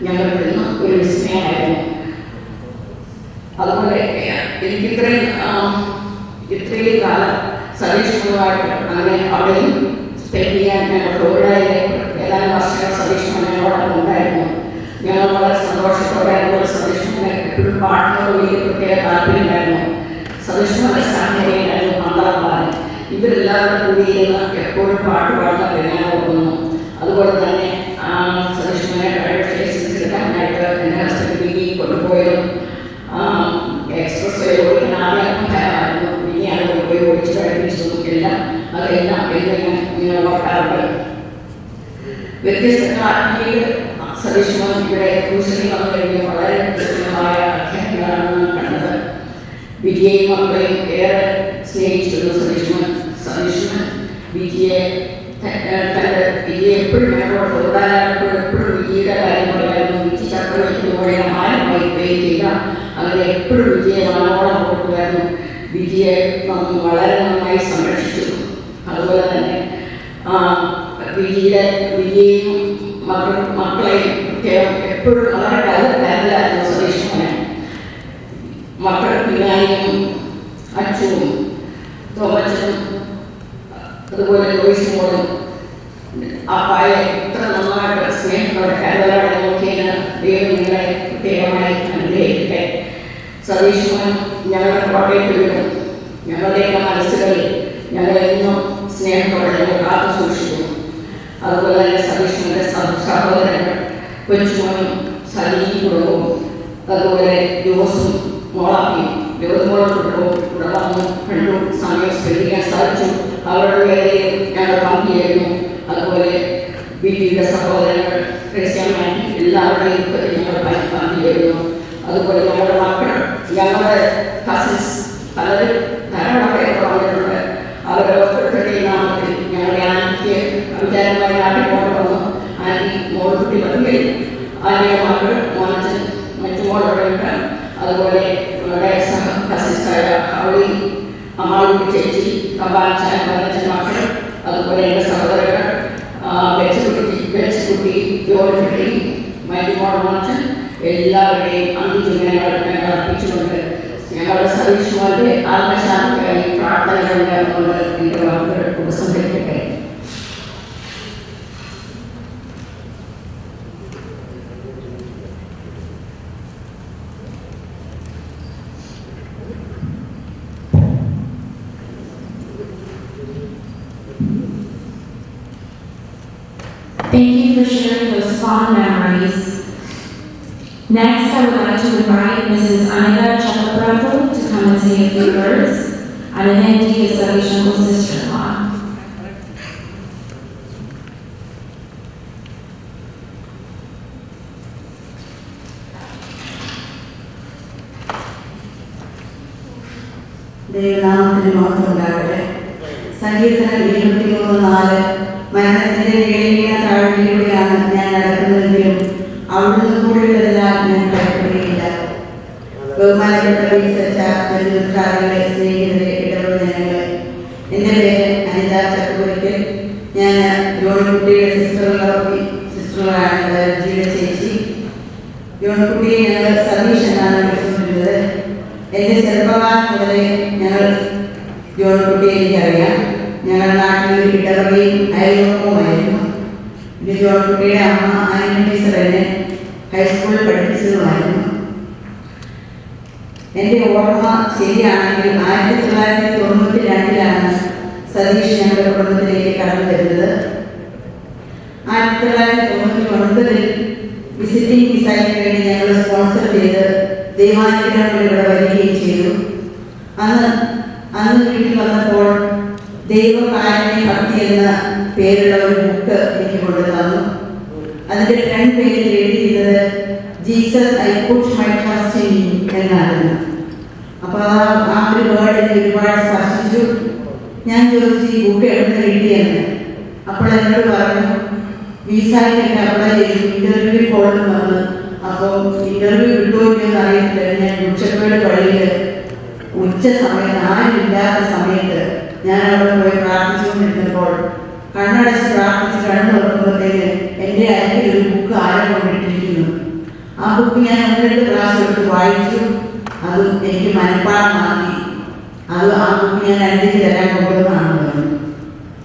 ഞങ്ങൾക്ക് ഇന്നും ഒരു വിസ്മയമായിരുന്നു. അതുപോലെ എനിക്ക് ഇത്രയും കാലം സതീഷുമായിട്ട് അങ്ങനെ അവിടെയും സ്പെൻഡ് ചെയ്യാൻ ഞങ്ങൾ ഫ്ലോറിഡയിലെ ഏതാനും വർഷങ്ങൾ സതീഷ് ഞങ്ങളോടൊപ്പം ഉണ്ടായിരുന്നു. ഞങ്ങൾ വളരെ സന്തോഷത്തോടെ അതുപോലെ സതീഷിനെ എപ്പോഴും പാട്ടിനോട് വലിയ പ്രത്യേക താല്പര്യമായിരുന്നു. സതീഷിന്റെ സാഹചര്യമായിരുന്നു പന്ത്രണ്ടാണ്. ഇവരെല്ലാവരും കൂടി ഇരുന്ന് എപ്പോഴും പാട്ട് പാടുന്ന ഞാൻ ഓർക്കുന്നു. അതുപോലെ തന്നെ സതീഷിനെ എടുക്കാനായിട്ട് എൻ്റെ ഹസ്ബൻഡ് വിനി കൊണ്ടുപോയതും എക്സ്പ്രസ് വേ ഓടിക്കാൻ ആദ്യമായിരുന്നു. വിനിയാണ് കൊണ്ടുപോയി ഓടിച്ച് പഠിപ്പിച്ചതും എല്ലാം അതെല്ലാം ഇങ്ങനെ ഓർക്കാറുണ്ട്. വ്യത്യസ്തമായ സതീഷ് ഇവിടെ ട്യൂഷനിൽ വന്നു കഴിഞ്ഞ് വളരെ വ്യത്യസ്തമായ അധ്യാപകരാണ് കണ്ടത്. വിജയും മക്കളെയും ഏറെ സ്നേഹിച്ചിരുന്നു സതീഷ്. വിജയെ തൻ്റെ വിജയ എപ്പോഴും ഞങ്ങളോട് എപ്പോഴും വിജയുടെ കാര്യം പറയായിരുന്നു. വിജി ചക്രവർത്തിയോടെ ആരുമായി പേ ചെയ്യുക, അങ്ങനെ എപ്പോഴും വിജയെ നല്ലോണം കൊടുക്കുമായിരുന്നു. വിജയെ വളരെ നന്നായി സംരക്ഷിച്ചു. അതുപോലെ തന്നെ വിജയും മക്കളെയും പ്രത്യേകം എപ്പോഴും വളരെ കരുതലായിരുന്നു സതീഷ് മോനെ. മക്കൾ പിന്നാനിയും അച്ഛനും തോമച്ചനും അതുപോലെ ലോയിസ് മോളും അപ്പായെ ഇത്ര നന്നായിട്ട് സ്നേഹത്തോടെ കരുതലോടെ നോക്കിയതിന് ദൈവം നിങ്ങളെ പ്രത്യേകമായി അനുഗ്രഹിക്കട്ടെ. സതീഷ് മോൻ ഞങ്ങളുടെ കോട്ടയത്ത് വീടും ഞങ്ങളുടെയൊക്കെ മനസ്സുകളിൽ ഞങ്ങളെന്നും സ്നേഹത്തോടെ ഞങ്ങൾ കാത്തു സൂക്ഷിക്കുന്നു. അതുപോലെ തന്നെ സതീഷ് മോൻ്റെ സഹോദരങ്ങൾ കൊച്ചുമോനും സലീം കുടുംബവും അതുപോലെ ജോസും മോളാക്കിയും ജോസുമോളും കുടുംബവും ഇവിടെ വന്നു കണ്ടു സമയം സ്പെൻഡ് ചെയ്യാൻ സാധിച്ചു. അവരുടെ വേലയിൽ ഞങ്ങൾ പങ്കുചേരുന്നു. അതുപോലെ ബിജിയുടെ സഹോദരങ്ങൾ ക്രിസ്ത്യാനി എല്ലാവരുടെയും ഞങ്ങൾ പങ്കുചേരുന്നു. അതുപോലെ ഞങ്ങളുടെ മക്കൾ, ഞങ്ങളുടെ കസിൻസ് പലരും ധാരാളമായി വന്നിട്ടുണ്ട്. അവരുടെ ഓരോരുത്തരുടെയും നാമത്തിൽ ഞങ്ങളുടെ ആന്റിക്ക് വിചാരമായി നാട്ടിൽ കൊണ്ടുവന്നു. ആന്റി മോൾക്കുട്ടി വരികയും ആന്റിയുടെ മക്കൾ മോനച്ചൻ മറ്റു മോളുകളുണ്ട്. അതുപോലെ നമ്മുടെ കസിൻസായ അവളി അമ്മാളുടെ ചേച്ചി കമ്പാൻചാൻ മോനച്ചൻ മക്കൾ, അതുപോലെ എൻ്റെ സഹോദരങ്ങൾ വെച്ചുകുട്ടി ജോലിക്കുട്ടി മൈൻഡിമോൾ മോനച്ചൻ എല്ലാവരുടെയും അന്ത്യചുമനങ്ങൾ ഞങ്ങൾ അർപ്പിച്ചുകൊണ്ട് ഞങ്ങളുടെ സതീഷ് മോന്റെ ആത്മശാന്തിക്കായി പ്രാർത്ഥനകൾ നേർന്നുകൊണ്ട് എൻ്റെ വാക്കുകൾ ഉപസംഹരിക്കട്ടെ. Thank you for sharing those fond memories. Next, I would like to invite Mrs. Anita Chakrabarty to come and say a few words. Ananandi is Satish Uncle's sister-in-law. ദൈവനാമത്തിന് മഹത്വം ഉണ്ടാകട്ടെ. സങ്കീർത്തനം 23:4 മരണത്തിന്റെ നിഴലിയ താഴ്വരയിലൂടെയാണ് ഞാൻ നടക്കുന്നതെങ്കിലും അവിടുന്ന് കൂടെയുള്ളതെല്ലാം ഞാൻ ഭയപ്പെടുകയില്ല. ബഹുമാനപ്പെട്ട ബന്ധുമിത്രാദികളെ, സ്നേഹിതരെ, ഇടപെടുന്നതിനെ, എൻ്റെ പേര് അനിത ചക്രവർത്തി. ഞാൻ ജോൺകുട്ടിയുടെ സിസ്റ്ററുകളാണ് ജിയുടെ ചേച്ചി. ജോൺകുട്ടിയെ ഞങ്ങൾ സതീഷ് എന്നാണ് വിളിച്ചുകൊണ്ടിരുന്നത്. എൻ്റെ ചെറുപ്പകാലം മുതലേ ഞങ്ങൾ ജോൺകുട്ടിയെ എനിക്കറിയാം. ഞങ്ങളുടെ നാട്ടിൽ ഇടവകയും അയൽവക്കവുമായിരുന്നു. ഇത് ജോൺകുട്ടിയുടെ അമ്മ ആനിമ ടീച്ചർ എന്നെ ഹൈസ്കൂളിൽ പഠിപ്പിച്ചതുമായിരുന്നു. എൻ്റെ ഓർമ്മ ശരിയാണെങ്കിൽ 1992 സതീഷ് ഞങ്ങളുടെ കുടുംബത്തിലേക്ക് കടന്നു വരുന്നത്. 1999 വിസിറ്റിംഗ് വിസയ്ക്ക് വേണ്ടി ഞങ്ങൾ സ്പോൺസർ ചെയ്ത് ദൈവാനുഗ്രഹങ്ങൾ ഇവിടെ വരികയും ചെയ്തു. അന്ന് വീട്ടിൽ വന്നപ്പോൾ ദൈവകാരുണ്യ ഭക്തി എന്ന പേരുള്ള ഒരു ബുക്ക് എനിക്ക് കൊണ്ടു തന്നു. അതിൻ്റെ ഫ്രണ്ട് പേജിൽ എഴുതിയിരുന്നത് Jesus I put my trust in you എന്നായിരുന്നു. അപ്പോൾ ആ ഒരു വേർഡ് എന്നെ ഒരുപാട് സ്പർശിച്ചു. ഞാൻ ചോദിച്ചു ഈ ബുക്ക് എവിടെ കിട്ടിയെന്ന്. അപ്പോൾ എന്നോട് പറഞ്ഞു വിസയ്ക്കൊക്കെ അപ്ലൈ ചെയ്തു, ഇൻ്റർവ്യൂ കോളും വന്നു. അപ്പോൾ ഇൻ്റർവ്യൂ കിട്ടുമോ എന്ന് അറിയത്തില്ല. ഞാൻ ഉച്ചപ്പേട് വഴിയിൽ ഉച്ച സമയത്ത് ആരുമില്ലാത്ത സമയത്ത് ഞാൻ അവിടെ പോയി പ്രാർത്ഥിച്ചുകൊണ്ടിരുന്നപ്പോൾ കണ്ണടച്ച് പ്രാർത്ഥിച്ച് കണ്ണു തുറക്കുമ്പോഴത്തേന് എൻ്റെ അരികിൽ ഒരു ബുക്ക് ആരം കൊണ്ടിട്ടിരിക്കുന്നു. ആ ബുക്ക് ഞാൻ 1-2 പ്രാവശ്യം എടുത്ത് വായിച്ചു. അത് എനിക്ക് മനഃപ്പാടമാക്കി. ആ ബുക്ക് ഞാൻ അഞ്ചിക്ക് തരാൻ കൊണ്ടുവന്നാണെന്ന് പറഞ്ഞു.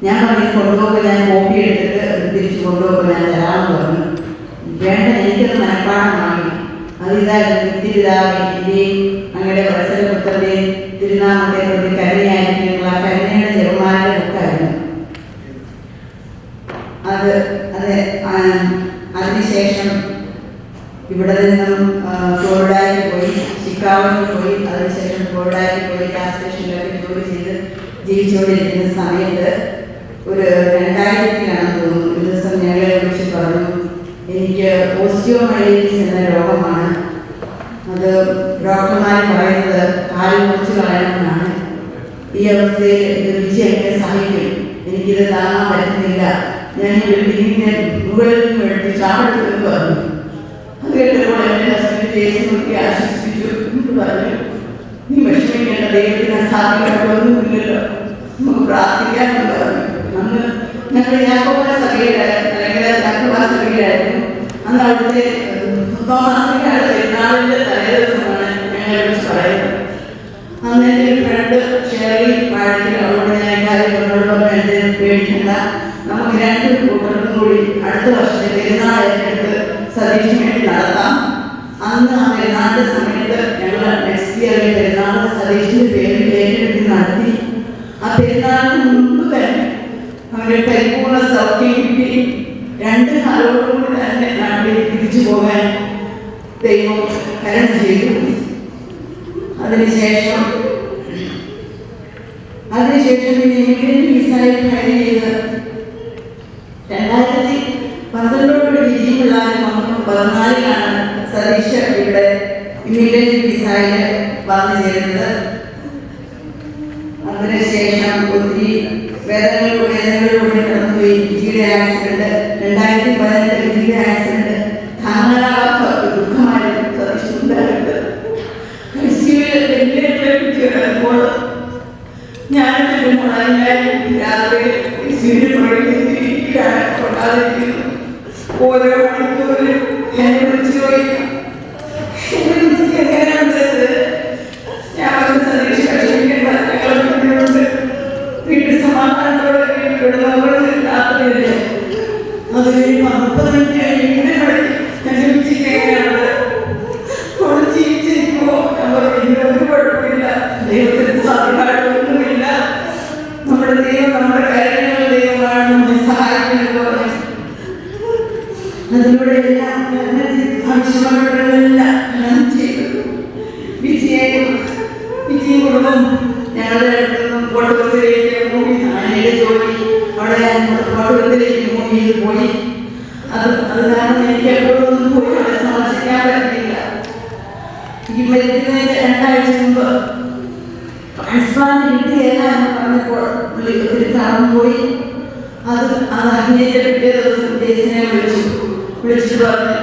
ഞാൻ പറഞ്ഞു കൊണ്ടുപോകുമ്പോൾ ഞാൻ കോപ്പി എടുത്തിട്ട് തിരിച്ച് കൊണ്ടുപോകുമ്പോൾ ഞാൻ തരാമെന്ന് പറഞ്ഞു. വേണ്ട, എനിക്കത് മനഃപ്പാടമാക്കി. അതിതായിരുന്നു നിത്യപിതാവിൻ്റെയും അങ്ങയുടെ വത്സലപുത്രൻ്റെയും തിരുനാമത്തെ പ്രതി കരുണയായിരിക്കും. ആ കരുണയുടെ ജപമാരുടെ ബുക്കായിരുന്നു അത്. അതിനുശേഷം ഇവിടെ നിന്നും ഫ്ലോറിഡയിൽ പോയി, ചിക്കാഗോയിൽ പോയി, അതിനുശേഷം ഫ്ലോറിഡയിൽ പോയി ഗ്യാസ് സ്റ്റേഷനിലൊക്കെ ജോലി ചെയ്ത് ജീവിച്ചുകൊണ്ടിരിക്കുന്ന സമയത്ത് ഒരു 2000-ലാണ് തോന്നുന്നു ഒരു ദിവസം ഞങ്ങളെ വിളിച്ച് പറഞ്ഞു എനിക്ക് ഓസ്റ്റിയോമൈലൈറ്റിസ് എന്ന രോഗമാണ്. അത് ഡോക്ടർമാർ പറയുന്നത് കാല് മുറിച്ച് കളയണമെന്നാണ്. ഈ അവസ്ഥയിൽ ഇത് വിജയൊക്കെ സഹിക്കും, എനിക്കിത് താങ്ങാൻ പറ്റുന്നില്ല ഞാൻ ഈ ബിൽഡിങ്ങിന്റെ മുകളിൽ നിന്ന് എടുത്ത് ചാടെടുത്തെന്ന് പറഞ്ഞു. അത് കേട്ടപ്പോൾ എൻ്റെ ഹസ്ബൻഡ് ചേച്ചി നോക്കി ആശ്വസിപ്പിച്ചു. എന്നിട്ട് പറഞ്ഞു, നീ വിഷമിക്കേണ്ട, ദൈവത്തിന് അസാധ്യമായിട്ടൊന്നുമില്ലല്ലോ, നമുക്ക് പ്രാർത്ഥിക്കാമെന്ന് പറഞ്ഞു. അന്ന് ഞങ്ങൾ യാക്കോബ സഭയിലായിരുന്നു, അല്ലെങ്കിൽ യാക്കോബ സഭയിലായിരുന്നു. അന്ന് അവിടുത്തെ തോമാസിന്റെ പെരുന്നാളിന്റെ തലേദിവസമാണ് ഞങ്ങളെ കുറിച്ച് പറയുന്നത്. അന്ന് എൻ്റെ ഒരു ഫ്രണ്ട് ഷെയറിൽ പാടിയിൽ അവരോട് ഞാൻ കാര്യം എന്നോട് എൻ്റെ പേടിക്കണ്ട, നമുക്ക് 2 കൂട്ടർക്കും കൂടി അടുത്ത വർഷത്തെ പെരുന്നാൾ ഏറ്റെടുത്ത് സതീഷിന് വേണ്ടി നടത്താം. അന്ന് ആ പെരുന്നാളിന്റെ സമയത്ത് ഞങ്ങൾ നെക്സ്റ്റ് ഇയറിൽ പെരുന്നാൾ സതീഷിന്റെ പേരിൽ ഏറ്റെടുത്ത് നടത്തി. ആ പെരുന്നാളിന് മുമ്പ് തന്നെ അവരുടെ പരിപൂർണ്ണ സൗഖ്യം കിട്ടി. 2 കാലോടുകൂടി തന്നെ നാട്ടിൽ തിരിച്ചു പോകാൻ ദൈവം കരുണ ചെയ്തു. അതിനുശേഷം പിന്നെ ഇമിഗ്രേറ്റ് വിസയിൽ ഫയൽ ചെയ്ത് 2012 വിജയമുള്ളാരും 14-ലാണ് സതീഷ് ഇവിടെ ഇമിഗ്രേറ്റ് വിസയിൽ വന്നു ചേരുന്നത്. അതിനുശേഷം ഒത്തിരി വേദനകളിലൂടെ കടന്നുപോയി. വിജിയുടെ ആക്സിഡന്റ് 2018 വിജിയുടെ ആക്സിഡന്റ് താങ്ങാനാവാത്ത ദുഃഖമായിരുന്നു സതീഷ് ഉണ്ടായത്. കിടക്കുമ്പോൾ ഞാനെൻ്റെ മുളഞ്ഞായി രാത്രി ഓരോ മണിക്കൂറിൽ എന്നെ വിളിച്ചു പോയി. എങ്ങനെയുണ്ട് ഞാൻ സതീഷ് വിഷമിക്കേണ്ട, ഞങ്ങളുണ്ട് വീട്ടിൽ സമാധാനത്തോടെ വീട്ടിലുള്ള രാത്രിയില്ലേ. അത് കഴിയുമ്പോൾ 30 മിനിറ്റ് കഴിഞ്ഞ് എൻ്റെ വിളിച്ചിട്ട് എങ്ങനെയാണ് ജീവിച്ചിരിക്കുമോ? ഞാൻ പറഞ്ഞു, ഒരു കുഴപ്പമില്ല, ദൈവത്തിന് സാധ്യമായിട്ടൊന്നുമില്ല, നമ്മുടെ ദൈവം നമ്മുടെ കാര്യങ്ങൾ ദൈവമാണ്, നമ്മെ സഹായിക്കുന്നത് പറഞ്ഞു. അതിലൂടെ എല്ലാം ആവശ്യമായിട്ടുള്ളതെല്ലാം ഞാൻ ചെയ്തു. വിജയും കുടുംബം ഞങ്ങളുടെ അടുത്തുനിന്നും കോട്ടപുരത്തിലേക്ക് മൂവി, ആനയുടെ ജോലി അവിടെ ഞാൻ കോട്ടപുരത്തിലേക്ക് മൂവ് ചെയ്ത് പോയി. അത് കാരണം എനിക്ക് എപ്പോഴും ഒന്നും പോയി അവിടെ സന്ദർശിക്കാൻ പറ്റില്ല. ഈ മരിക്കുന്നതിന് 2 ആഴ്ച മുമ്പ് ട്രാൻസ്പ്ലാന്റ് കിട്ടിയല്ല എന്ന് പറഞ്ഞപ്പോൾ പുള്ളി ഒത്തിരി തളർന്നു പോയി. അത് അഭിനയിച്ച പിറ്റേ ദിവസം ജേസിനെ വിളിച്ചിട്ട് പറഞ്ഞു,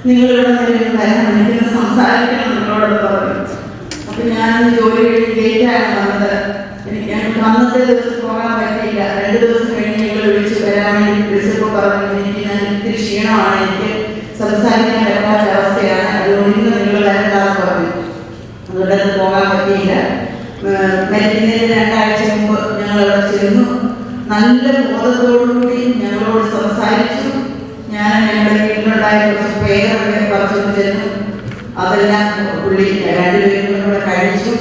നിങ്ങളിവിടെ വരണം, എനിക്കൊന്ന് സംസാരിക്കണം നിങ്ങളോട് പറഞ്ഞു. അപ്പം ഞാൻ ജോലി കഴിഞ്ഞ് ലേറ്റാണ് വന്നത്. എനിക്ക് അന്നത്തെ ദിവസം പോകാൻ പറ്റിയില്ല. 2 ദിവസം കഴിഞ്ഞ് ഞങ്ങൾ വരാൻ വേണ്ടി വിളിച്ചപ്പോൾ പറഞ്ഞു, ഞാൻ ഇത്തിരി ക്ഷീണമാണ്, എനിക്ക് സംസാരിക്കാൻ പറ്റാത്ത അവസ്ഥയാണ്, അതുകൊണ്ട് ഇന്ന് നിങ്ങൾ വരണ്ടാന്ന് പറഞ്ഞു. അതുകൊണ്ട് അത് പോകാൻ പറ്റിയില്ല. മരിക്കുന്നതിന് 2 ആഴ്ച മുമ്പ് ഞങ്ങൾ അവിടെ ചെന്നു. നല്ല ബോധത്തോടുകൂടി ഞങ്ങളോട് സംസാരിച്ചു. ഞാൻ ഞങ്ങളുടെ വീട്ടിലുണ്ടായ കുറച്ച് പേരൊക്കെ പറിച്ചു ചെന്നു. അതെല്ലാം പുള്ളി 2 പേരും കൂടെ കഴിച്ചു,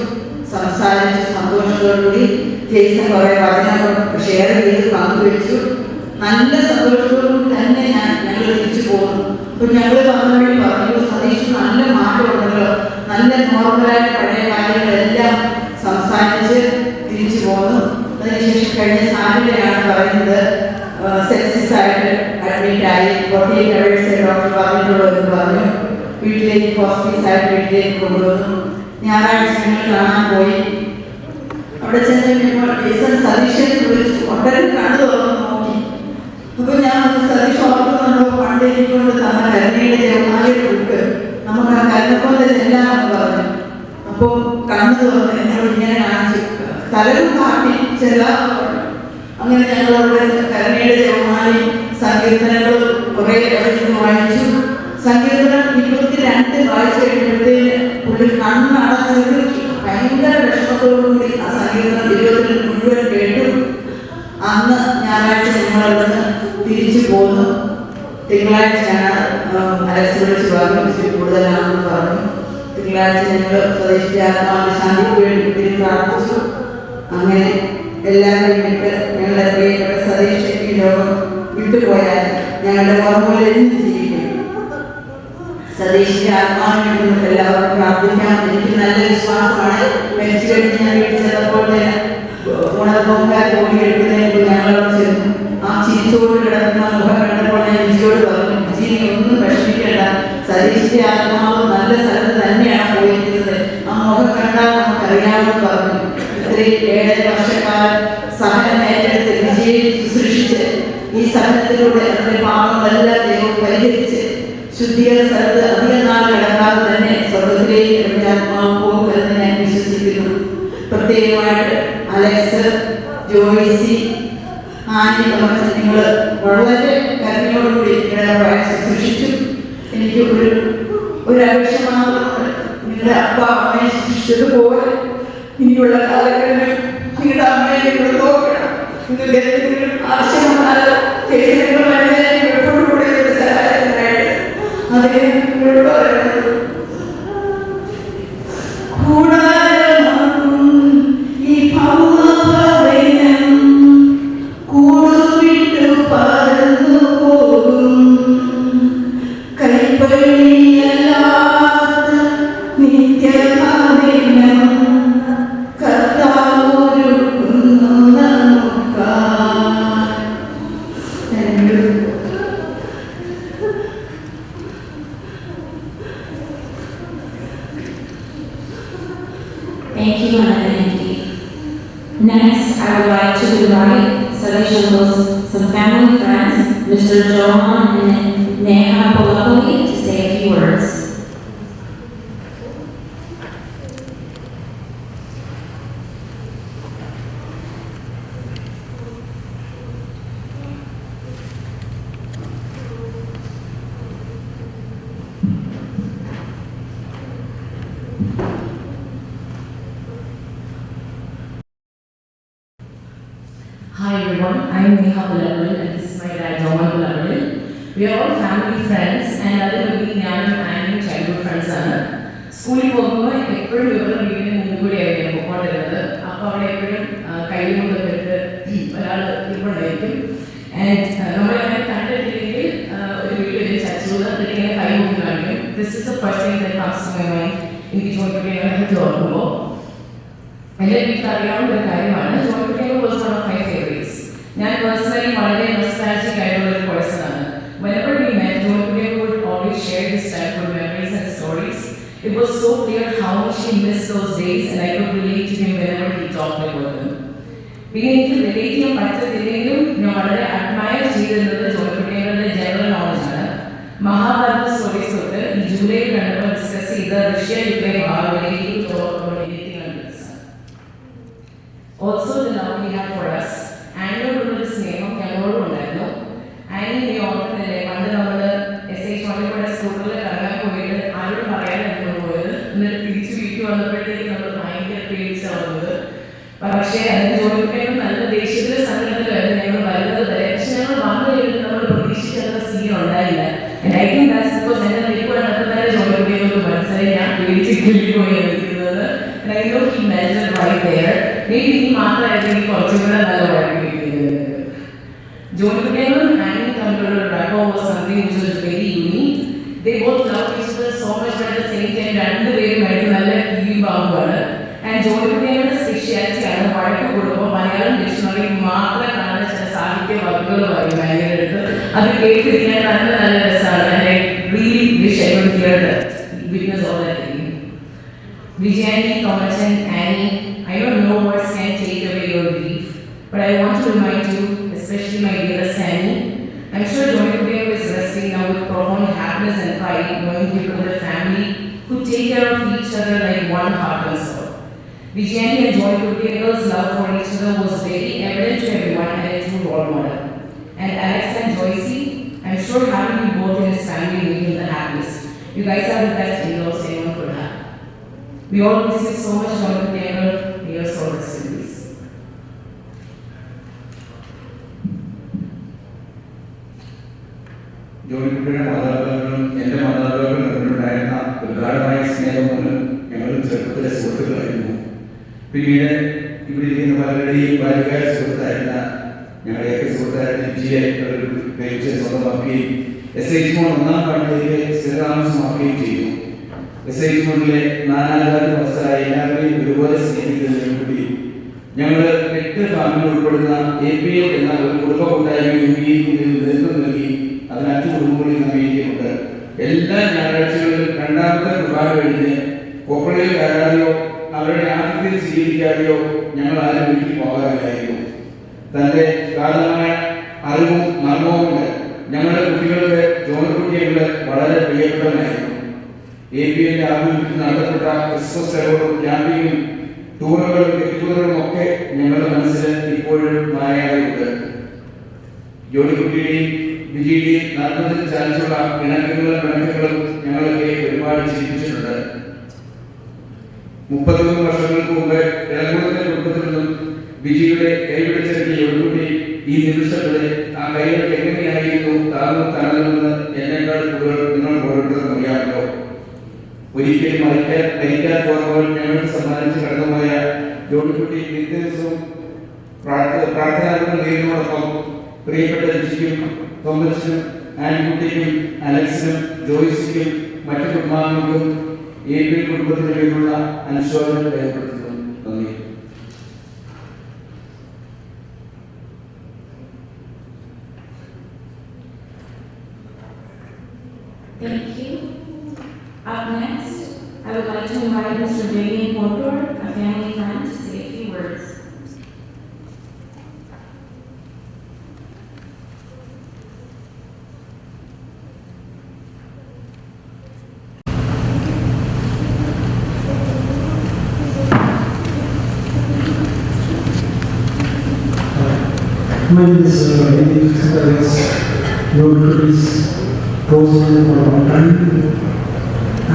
സംസാരിച്ചു. സന്തോഷത്തോടുകൂടി ജെയ്സൺ കുറേ വചനങ്ങൾ ഷെയർ ചെയ്ത് പങ്കുവെച്ചു. നല്ല സന്തോഷത്തോടുകൂടി തന്നെ ഞങ്ങൾ തിരിച്ചു പോകുന്നു. അപ്പോൾ ഞങ്ങൾ വന്ന വഴി പറഞ്ഞു, സതീഷ് നല്ല മാറ്റമുണ്ടല്ലോ, നല്ല നോർമലായിട്ട് പഴയ കാര്യങ്ങളെല്ലാം സംസാരിച്ച് തിരിച്ചു പോകുന്നു. അതിനുശേഷം കഴിഞ്ഞ സാറ്റർഡേയാണ് പറയുന്നത് സെപ്സിസ് ആയിട്ട് അഡ്മിറ്റായി 48 hours ഡോക്ടർ പറഞ്ഞിട്ടുള്ളതെന്ന് പറഞ്ഞു. വീട്ടിലേക്ക് ഹോസ്പിറ്റലായിട്ട് വീട്ടിലേക്ക് കൊണ്ടുവന്നു. ഞായറാഴ്ച ഞങ്ങൾ കാണാൻ പോയി. അവിടെ ചെന്ന് കഴിഞ്ഞപ്പോൾ സതീഷിനെ വിളിച്ചു, ഉടനെ കണ്ടു തുറന്ന് നോക്കി. അപ്പോൾ ഞാൻ സതീഷ് ഓർക്കുന്നുണ്ടോ, പണ്ട് എനിക്കൊണ്ട് തന്ന കരുണയുടെ ജവമാലയുടെ ബുക്ക്, നമുക്ക് ആ കരുണക്കൊണ്ട ചെല്ലാമെന്ന് പറഞ്ഞു. അപ്പോൾ കണ്ണു തുറന്ന് എന്നോട് ഇങ്ങനെ കാണിച്ചു, തലവും കാട്ടി ചെല്ലാമെന്ന് പറഞ്ഞു. അങ്ങനെ ഞങ്ങളവിടെ കരുണയുടെ ജവമാലയും സങ്കീർത്തനങ്ങളും കുറേ അവിടെ വായിച്ചു. സങ്കീർത്തനം 22 വായിച്ചു കഴിയുമ്പോഴത്തേന് പുള്ളി കണ്ണടച്ചൊരു ഭയങ്കര വിഷമത്തോടുകൂടി ആ സങ്കീർത്തനം 20 മുഴുവൻ കേട്ടു. അന്ന് ഞായറാഴ്ച ഞങ്ങളവിടുന്ന് തിരിച്ചു പോന്നു. തിങ്കളാഴ്ചയാണ് അലക്സ് വിളിച്ച് പറഞ്ഞു, ഇച്ചിരി കൂടുതലാണെന്ന് പറഞ്ഞു. തിങ്കളാഴ്ച ഞങ്ങൾ സ്വദേശിന്റെ ആത്മാവിന്റെ ശാന്തിക്ക് വേണ്ടി പ്രാർത്ഥിച്ചു. അങ്ങനെ എല്ലാവരും വിട്ട് ഞങ്ങളുടെ പ്രിയപ്പെട്ട സതീഷ് ഈ ലോകം വിട്ടുപോയാൽ ഞങ്ങളുടെ ഓർമ്മയിൽ എന്ത് ജീവിക്കും? സതീഷിന്റെ ആത്മാവിനെ നമുക്ക് എല്ലാവർക്കും പ്രാർത്ഥിക്കാം. എനിക്ക് നല്ല വിശ്വാസമാണ്. മരിച്ചു കഴിഞ്ഞ് ഞാൻ വീട്ടിൽ ചെന്നപ്പോൾ ഗുണഭോഗക്കാർ ഓടിയെടുക്കുന്നതിന് ഞങ്ങളോട് ചെന്നു. ആ ചിരിച്ചോട് കിടക്കുന്ന മുഖം കണ്ടപ്പോൾ ഞാൻ വിജിയോട് പറഞ്ഞു, വിജി നീ ഒന്നും വിഷമിക്കേണ്ട, സതീഷിന്റെ ആത്മാവ് നല്ല സ്ഥലത്ത് തന്നെയാണ് പോയിരിക്കുന്നത്, ആ മുഖം കണ്ടാൽ നമുക്കറിയാമെന്ന് പറഞ്ഞു. ഇത്രയും 7 വർഷക്കാലം സഹനം ഏറ്റെടുത്ത് വിജയെ ശുശ്രൂഷിച്ച് ഈ സഹനത്തിലൂടെ നമ്മുടെ പാപങ്ങളെല്ലാം ദൈവം പരിഹരിച്ച് ശുദ്ധീകരണ സ്ഥലത്ത് അധികം നാൾ കിടക്കാതെ തന്നെ സ്വർഗത്തിലേക്ക് ആത്മാവ് പോകുമെന്ന് ഞാൻ വിശ്വസിക്കുന്നു. പ്രത്യേകമായിട്ട് അലക്സ്, ജോയിസി, ആനി തോമസ്, നിങ്ങൾ വളരെ കരുണയോടുകൂടി ശുശ്രൂഷിച്ചു. എനിക്ക് ഒരു അപേക്ഷ മാത്രം, നിങ്ങളുടെ അപ്പ അമ്മയെ ശുശ്രൂഷിച്ചതുപോലെ ഇനിയുള്ള കാലങ്ങളിൽ നിങ്ങളുടെ അമ്മയെ നിങ്ങൾ നോക്കണം. നിങ്ങൾക്ക് എന്തെങ്കിലും ആവശ്യം വന്നാലോ കേസുകൾ എപ്പോഴും കൂടെ സഹായത്തിനായിട്ട് അതിനെ നിങ്ങളോട് പറയുന്നത്. കൂടാരമാകും ഈ ഭൗമഭവനം കൂടുവിട്ടു പറന്നു പോകും. കൈപ്പണിയല്ലാത്ത നിത്യഭവനം കർത്താവൊരുക്കുന്നു നമുക്കായി. Thank you, Anandi. Next, I would like to invite some family friends, Mr. Johan and Neha Polakoli, to say a few words. Hi everyone, I am Neha Polakoli and this is my dad Johan Polakoli. We are all family friends and other will be and childhood friends. School പോകുമ്പോൾ എപ്പോഴും ഇവരുടെ വീടിന് മുമ്പ് കൂടിയായിരിക്കും പോയിക്കൊണ്ടിരുന്നത്. അപ്പോൾ അവിടെ എപ്പോഴും കയ്യിൽ കൊണ്ടുവന്നിട്ട് ഒരാൾ ഇരിപ്പുണ്ടായിരിക്കും. ആൻഡ് നമ്മളങ്ങനെ കണ്ടിട്ടില്ലെങ്കിൽ ഒരു വീട്ടിൽ വെച്ച് അച്ഛനോട് ഇങ്ങനെ കൈ നോക്കി കാണിക്കും. This is the first thing that comes to my mind എനിക്ക് ജോയിൻ ഓർക്കുമ്പോൾ. എൻ്റെ വീട്ടിൽ അറിയാവുന്ന ഒരു കാര്യമാണ്, Joyin was one of my favourites. ഞാൻ പേഴ്സണലി വളരെ നൊസ്റ്റാൾജിക് ആയിട്ടുള്ള ഒരു പേഴ്സൺ ആണ്. Whenever we met, John would always share his childhood memories and stories. It was so clear how much he missed those days and I could relate to him whenever he talked about them. പിന്നെ എനിക്ക് relate ചെയ്യാൻ പറ്റത്തില്ലെങ്കിലും ഞാൻ വളരെ admire ചെയ്തിരുന്നത് ജോയിൻ്റെ general നോളജാണ്. Mahabharata stories തൊട്ട് ഈ July കണ്ടപ്പോൾ discuss ചെയ്ത Russia Ukraine war Also the love we have for us. ആനിയോടുള്ളൊരു സ്നേഹം ഞങ്ങളോടും ഉണ്ടായിരുന്നു. ആനി നീ ഓർക്കുന്നില്ലേ, പണ്ട് നമ്മൾ SH1 സ്കൂട്ടറിൽ കറങ്ങാൻ പോയിട്ട് ആരോടും പറയാനായിരുന്നു പോയത്. എന്നിട്ട് തിരിച്ച് വീട്ടിൽ വന്നപ്പോഴത്തേക്ക് നമ്മൾ ഭയങ്കര പേടിച്ചാണ് വന്നത്. പക്ഷേ അതിന് ജോലിക്കാരും നല്ല ദേഷ്യത്തിലെ സങ്കടത്തിലായിരുന്നു ഞങ്ങൾ വരുന്നത് വരെ. പക്ഷെ ഞങ്ങൾ വന്നു കഴിഞ്ഞിട്ട് നമ്മൾ പ്രതീക്ഷിക്കുന്ന സീൻ ഉണ്ടായില്ല. I think that's because എൻ്റെ വീട്ടിൽ വന്നപ്പോൾ തന്നെ ജോലിക്കാർക്ക് മനസ്സിലായി ഞാൻ പേടിച്ച് കിള്ളി പോയി നിൽക്കുന്നത്. And I know he melted right there. Maybe he മാത്രമായിരുന്നെങ്കിൽ കുറച്ചും കൂടെ നല്ല വഴക്ക് കിട്ടിയത്. ജോലിക്കാരും ആനി തമ്മിലുള്ള rapport was something which was very unique. They both loved each other so much at the same time. രണ്ടുപേരും ആയിട്ട് നല്ല കീഴ് ബാബുവാണ്. ആൻഡ് ജോലിക്കാരുടെ സ്പെഷ്യാലിറ്റി ആണ് വഴക്ക് കൊടുക്കുമ്പോൾ മലയാളം ഡിക്ഷണറി മാത്രം കാണുന്ന ചില സാഹിത്യ വാക്കുകൾ പറയും ഭയങ്കര എടുത്ത്. അത് കേട്ടിരിക്കാൻ നല്ല നല്ല രസമാണ്. And I really wish I could hear that, witness all that. Vijayani, Thomasan, Annie, I don't know words can take away your grief, but I want to remind you, especially my dearest Annie, I'm sure Joy Kudiya is resting now with profound happiness and pride, knowing people in the family who take care of each other like one heart and soul. Vijayani and Joy Kudiya's love for each other was very evident to everyone and a true role model. And Alex and Joycey, I'm sure having you both in his family made him the happiest. You guys are the best in-laws anyone could have. We all miss you so much, John Kudiya. May your soul rest in peace. ജോലിക്കുട്ടിയുടെ മാതാപിതാക്കളും എൻ്റെ മാതാപിതാക്കളും തമ്മിലുണ്ടായിരുന്ന പ്രധാനമായ സ്നേഹം മൂലം ഞങ്ങൾ ചെറുപ്പത്തിലെ സുഹൃത്തുക്കളായിരുന്നു. പിന്നീട് ഇവിടെ ഇരിക്കുന്ന പലരുടെയും ബാല്യകാല സുഹൃത്തായിരുന്ന ഞങ്ങളുടെയൊക്കെ സുഹൃത്തായിരുന്ന ജിയെ പ്രയോഗിച്ച് സ്വന്തമാക്കുകയും SH1 ഒന്നാം പാട്ടിലേക്ക് സ്ഥിരതാമസമാക്കുകയും ചെയ്തു. SH1 നാനാകാല വസ്തുക്കളായി എല്ലാവരെയും ഒരുപോലെ സ്നേഹിക്കുന്നതിനും കൂടി ഞങ്ങൾ 8 ഫാമിലി ഉൾപ്പെടുന്ന APL എന്ന ഒരു കുടുംബ കൂട്ടായ്മ രൂപീകരിക്കുന്നതിന് നേതൃത്വം നൽകി. അതിന് 5 കുടുംബങ്ങളിൽ അമേരിക്കയുണ്ട്. എല്ലാ ഞായറാഴ്ചകളിലും രണ്ടാമത്തെ കുർബാന കഴിഞ്ഞ് കൊപ്പളയിൽ കയറാതെയോ അവരുടെ ആതിഥ്യം സ്വീകരിക്കാതെയോ ഞങ്ങൾ ആരും വീട്ടിൽ പോകാറില്ലായിരുന്നു. തൻ്റെ കാലമായ അറിവും നർമ്മവുമുണ്ട്. ഞങ്ങളുടെ കുട്ടികൾക്ക് ജോൺകുട്ടികളുടെ വളരെ പ്രിയപ്പെട്ടവനായിരുന്നു. APL ആഭിമുഖ്യത്തിൽ നടത്തപ്പെട്ട ക്രിസ്മസ് ചെലവും ക്യാമ്പിങ്ങും ടൂറുകളും ഗെറ്റുകളും ഒക്കെ ഞങ്ങളുടെ മനസ്സിൽ ഇപ്പോഴും മായാറുണ്ട്. ജോണിക്കുട്ടിയുടെയും വിജയുടെയും നടന്നതിൽ ചാലിച്ചുള്ള പിണക്കുകളും ഞങ്ങളൊക്കെ ഒരുപാട് ചിരിപ്പിച്ചിട്ടുണ്ട്. 33 വർഷങ്ങൾക്ക് മുമ്പ് ഇളങ്കുളത്തെ കുടുംബത്തിൽ നിന്നും വിജയുടെ കൈപിടിച്ചെത്തിയ ജോണിക്കുട്ടി ഈ നിമിഷത്തിലെ ആ കൈകൾക്ക് എങ്ങനെയായിരുന്നു താങ്ങും തണലുമെന്ന് എന്നേക്കാൾ കൂടുതൽ നിങ്ങൾ ഓരോരുത്തർക്കും അറിയാമല്ലോ. ഒരിക്കലും മരിക്കാൻ പോകുമ്പോൾ ഞങ്ങൾക്ക് സമ്മാനിച്ച് കടന്നുപോയ ജോണിക്കുട്ടി നിത്യദിവസവും പ്രാർത്ഥനാത്മക നേരിനോടൊപ്പം പ്രിയപ്പെട്ട ജിക്കും തോമസിനും ആൻകുട്ടിക്കും അലക്സിനും ജോയ്സിക്കും മറ്റു കുടുംബാംഗങ്ങൾക്കും APL കുടുംബത്തിന് വേണ്ടിയുള്ള അനുശോചനം രേഖപ്പെടുത്തുന്നു. നന്ദി. Thank you. Up next, I would like to invite Mr. Vivian Porter, a family friend, to say a few words. My name is Vivian Porter. Notaries, postman for a long time,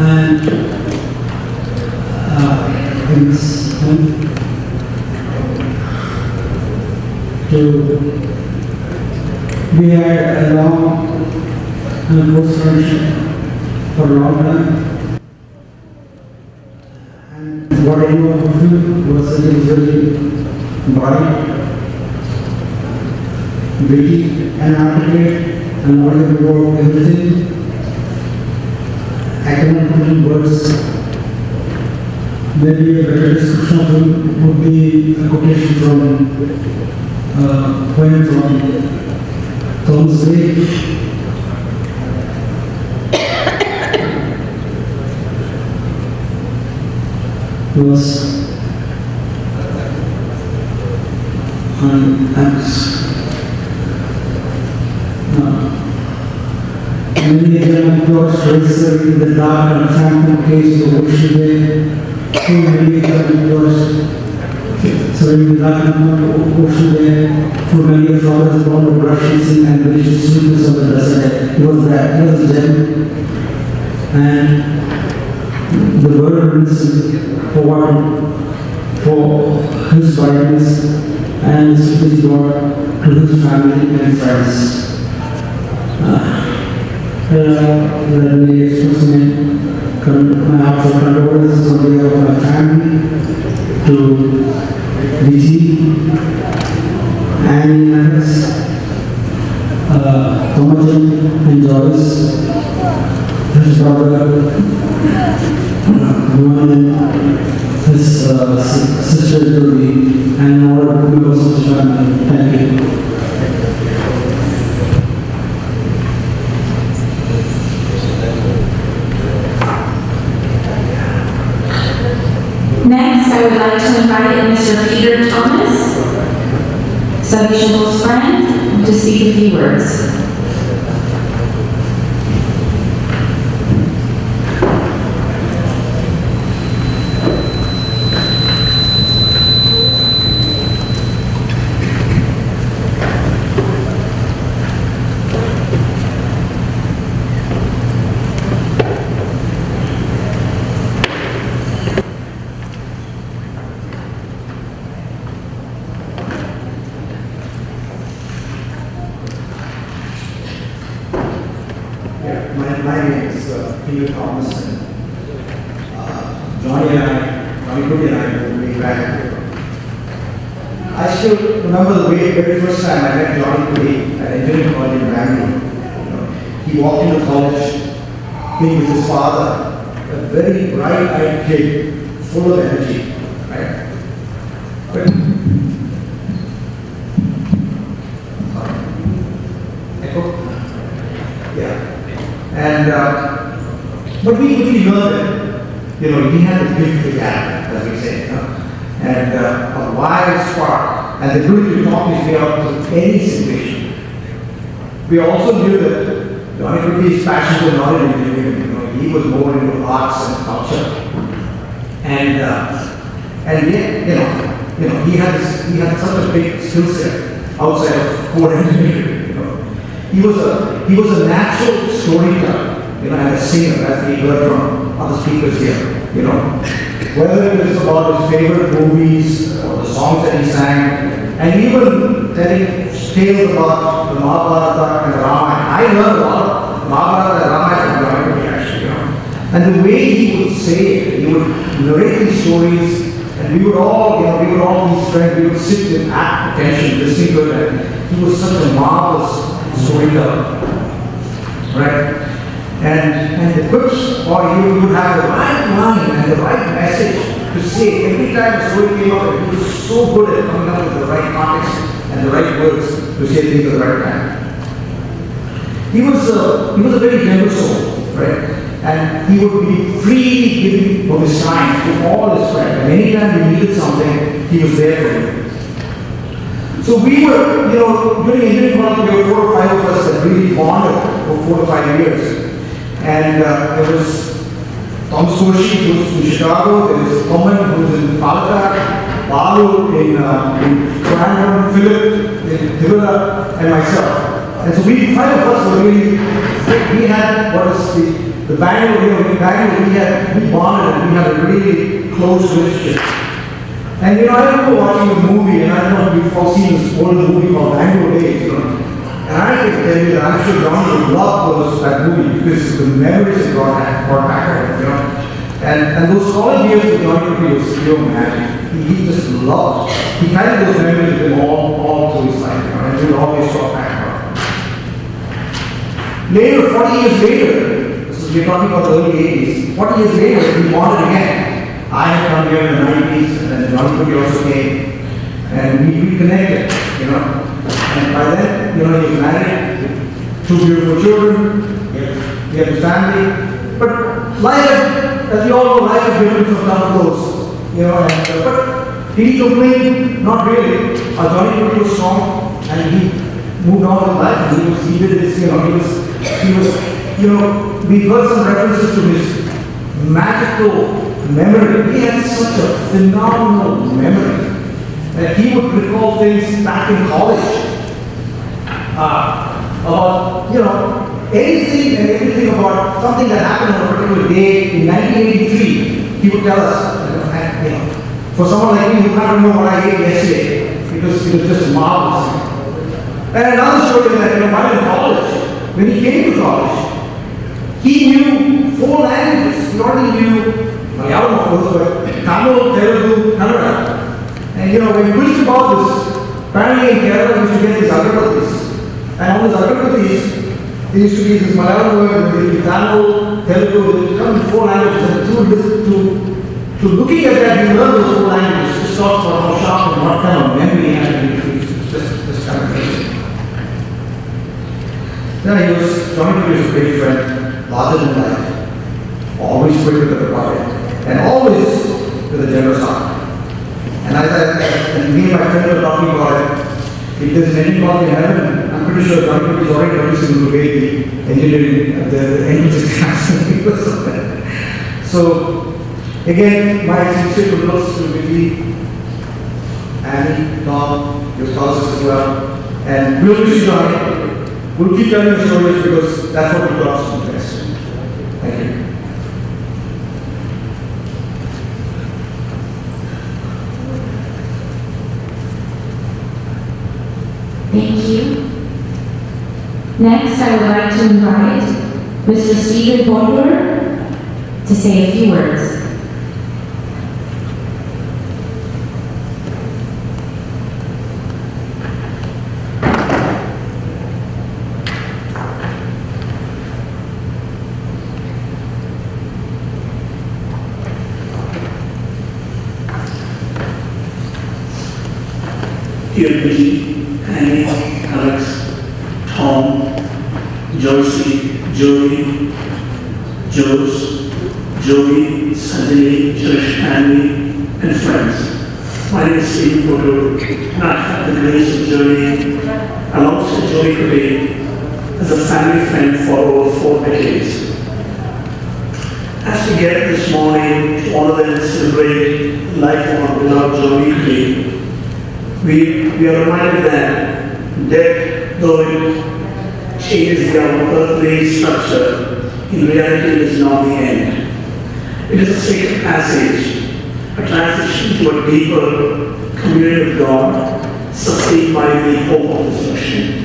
and in this time we had a long and close friendship for a long time. And what I know of him was that he was very bright, witty, and articulate, and knowledgeable about everything. I cannot put in words. Maybe a better description of him would be a quotation from a poem from Thomas Gray. It was many young dogs racer in the dark and phantom case of ocean way. So many young dogs surrounding the dark and phantom ocean way. For many flowers born of rushes and delicious sweetness of the desert. It was that, it was them. And the world listen for his brightness and his God to his family and friends. Let me express my heartfelt condolences on behalf of my family to Vijay, Annie, Thomajan and Joyce, his brother, Roman, his sister Judy, and all the members of the family. Thank you. Next, I would like to invite Mr. Peter Thomas, Savishable's friend, to speak a few words. My name is Peter Thomas, and Johnny Goody and I will be back. I still remember the very first time I met Johnny Goody at engineering college in Bangalore. He walked into college, being with his father, a very bright-eyed kid, full of energy, right? But echo? Yeah. And but we learned that, he had a gift to gab, as we say, and a wild spark, and the ability to talk his way out of any situation. we also knew that Johnny Kutty's passion was not in engineering. You know, he was more into arts and culture, and yet, he had such a big skill set outside of core engineering. You know, he was a natural storyteller, and a singer, as we heard from other speakers here. You know, whether it was about his favorite movies or the songs that he sang, and even telling tales about the Mahabharata and the Ramayana. I learned a lot of Mahabharata and Ramayana from Johnny Kutty, actually. And the way he would say it, he would narrate these stories, and we would all be friends, we would sit with apt attention, listening to it, and he was such a marvelous storyteller, right? And the quips, or you would have the right line and the right message to say. Every time a story came up, he was so good at coming up with the right context and the right words to say things at the right time. He was a very generous soul, right? And he would be freely giving of his time to all his friends. And anytime we needed something, he was there for you. So we were, during Indian college, there were 4 or 5 of us that really bonded for 4 to 5 years. And there was Thomas Koshi, who was in Chicago, there was Thoman, who was in Palakkad, Balu in Trivandrum, Philip in Tirula, and myself. And so we, 5 of us were really, we had what is the Bangalore, we bonded and we had a really close relationship. And I remember watching a movie, and I don't know if you've all seen this old movie called Bangalore Days, And I can tell you that I'm sure John would love that movie because the memories it brought back, And those college years with Johnny Kutty was pure magic. He just loved. He carried those memories with him all through his life, and he would always talk back about it. Later, 40 years later, we're talking about the early 80s, 40 years later, we bonded again. I had come here in the 90s, and then Johnny Kutty also came, and we reconnected, And by then, he was married with 2 beautiful children, he had a family, but life, as we all know, life has given him some tough blows, but did he complain? Not really. Johnny Kutty was strong, and he moved on with life, and he did this, we heard some references to his magical memory. He had such a phenomenal memory that he would recall things back in college. About, anything and everything about something that happened on a particular day in 1983, he would tell us, for someone like me who can't remember what I ate yesterday, because it was just marvelous. And another story that, while in college, when he came to college, he knew 4 languages. He already knew Malayalam, of course, but Tamil, Telugu, Kannada. And, when he preached about this, apparently in Kerala, he used to get these agarbhattis. And on these agarbhattis, there used to be this Malayalam word, there used to be Tamil, Telugu, there would come in 4 languages. And through looking at that, he learned those 4 languages. Just talks about how sharp and what kind of memory he had. It's just kind of amazing. Then Johnny Kutty was a great friend, larger than life, always quick with the project, and always with a generous heart. And me and my friend were talking about it. If there's an engine called in heaven, I'm pretty sure Johnny Kutty is already producing the way the engineering, the engine exams. So, again, my sincere condolences to Vicky, Annie, Tom, your spouses as well, and we'll miss you, Johnny. We'll keep telling the stories because that's what we got us to best. Thank you. Thank you. Next, I would like to invite Mr. Stephen Bondler to say a few words. Dear Vicky, Annie, Alex, Tom, Joyce, Joey, Jose, Joey, Sanjay, Josh, Annie, and friends. My name is Stephen Bondler, and I have the grace of joining alongside Johnny Kutty as a family friend for over 4 decades. As we get this morning to honor and celebrate the life of our beloved Johnny Clee, we are reminded that death, though it changes our earthly structure, in reality is not the end. It is a sacred passage, a transition to a deeper communion with God, sustained by the hope of resurrection.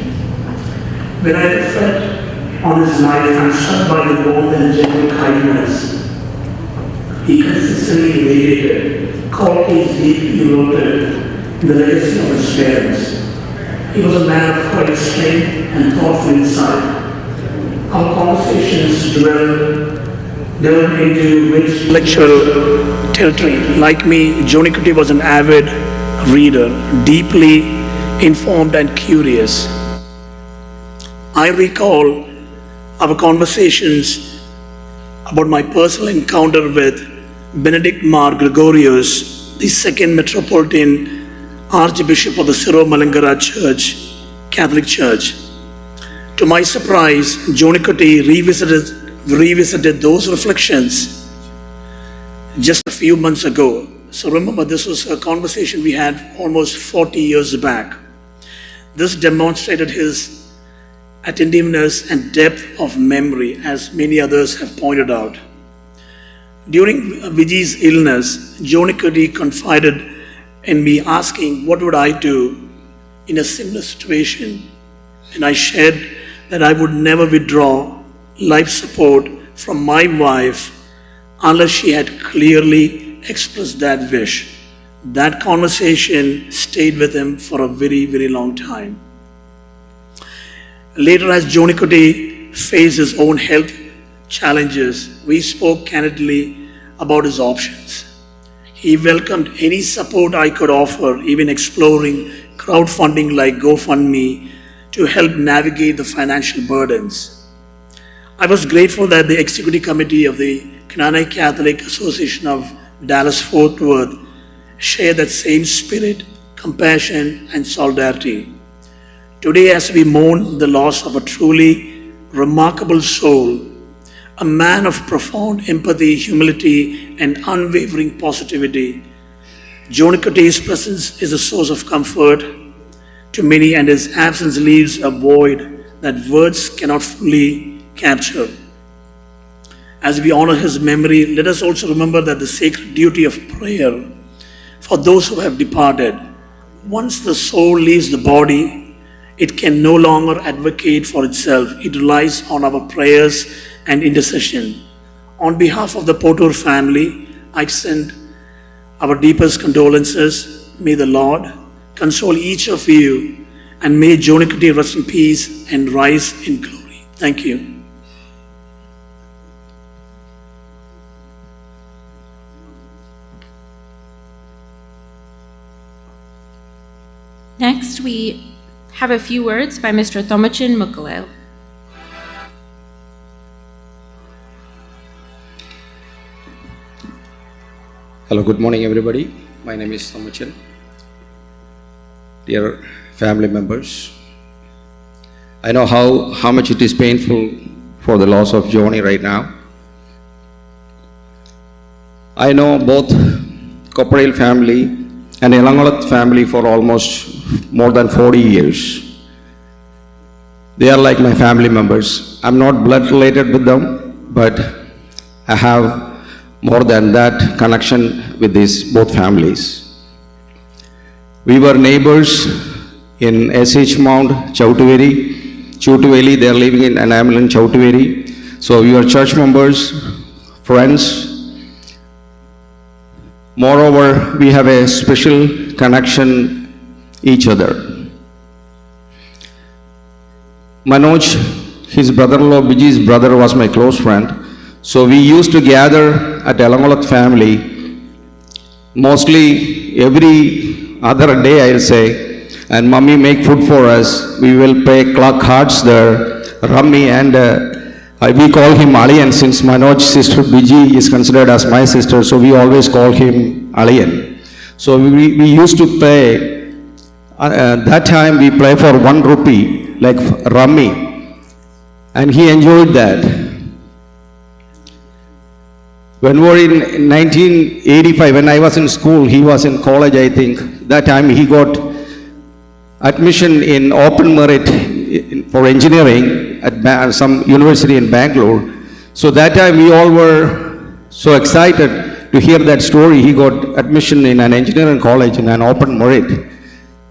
When I reflect on his life, I'm struck by the warmth and gentle kindness he consistently radiated, qualities deeply rooted in the legacy of his parents. He was a man of quiet strength and thoughtful insight. Our conversations delved into rich intellectual territory. Like me, Joni Kuti was an avid reader, deeply informed and curious. I recall our conversations about my personal encounter with Benedict Mar Gregorius, the second Metropolitan Archbishop of the Syro-Malankara Church, Catholic Church. To my surprise, Joni Kuti revisited those reflections just a few months ago. So remember, this was a conversation we had almost 40 years back. This demonstrated his attentiveness and depth of memory, as many others have pointed out. During Viji's illness, Joni Kuti confided in me, asking what would I do in a similar situation, and I shared that I would never withdraw life support from my wife unless she had clearly expressed that wish. That conversation stayed with him for a very, very long time. Later, as Joni Kuti faced his own health challenges, we spoke candidly about his options. He welcomed any support I could offer, even exploring crowdfunding like GoFundMe to help navigate the financial burdens. I was grateful that the Executive Committee of the Canaanite Catholic Association of Dallas-Fort Worth shared that same spirit, compassion, and solidarity. Today, as we mourn the loss of a truly remarkable soul, a man of profound empathy, humility, and unwavering positivity, Joni Kuti's presence is a source of comfort to many, and his absence leaves a void that words cannot fully capture. As we honor his memory, let us also remember that the sacred duty of prayer for those who have departed. Once the soul leaves the body, it can no longer advocate for itself. It relies on our prayers and intercession. On behalf of the Potur family, I extend our deepest condolences. May the Lord console each of you, and may Joni Kuti rest in peace and rise in glory. Thank you. Next, we have a few words by Mr. Thomachin Mukalel. Hello, good morning everybody. My name is Thomachin. Dear family members, I know how much it is painful for the loss of Joni right now. I know both Kopparil family and Elangolat family for almost more than 40 years. They are like my family members. I'm not blood related with them, but I have more than that connection with these both families. We were neighbors in SH Mount, Choutuveli. They are living in Anamalan, Choutuveli. So we are church members, friends. Moreover, we have a special connection each other. Manoj, his brother-in-law, Biji's brother, was my close friend. So we used to gather at Elangolat family mostly every other day, I'll say, and mummy make food for us. We will play cards there, rummy, and we call him Aliyan since Manoj's sister Biji is considered as my sister, so we always call him Aliyan. So we used to play, that time we play for 1 rupee, like rummy. and he enjoyed that. When we were in 1985, when I was in school, he was in college, I think. That time he got admission in open merit for engineering at some university in Bangalore. So that time we all were so excited to hear that story. He got admission in an engineering college in an open merit.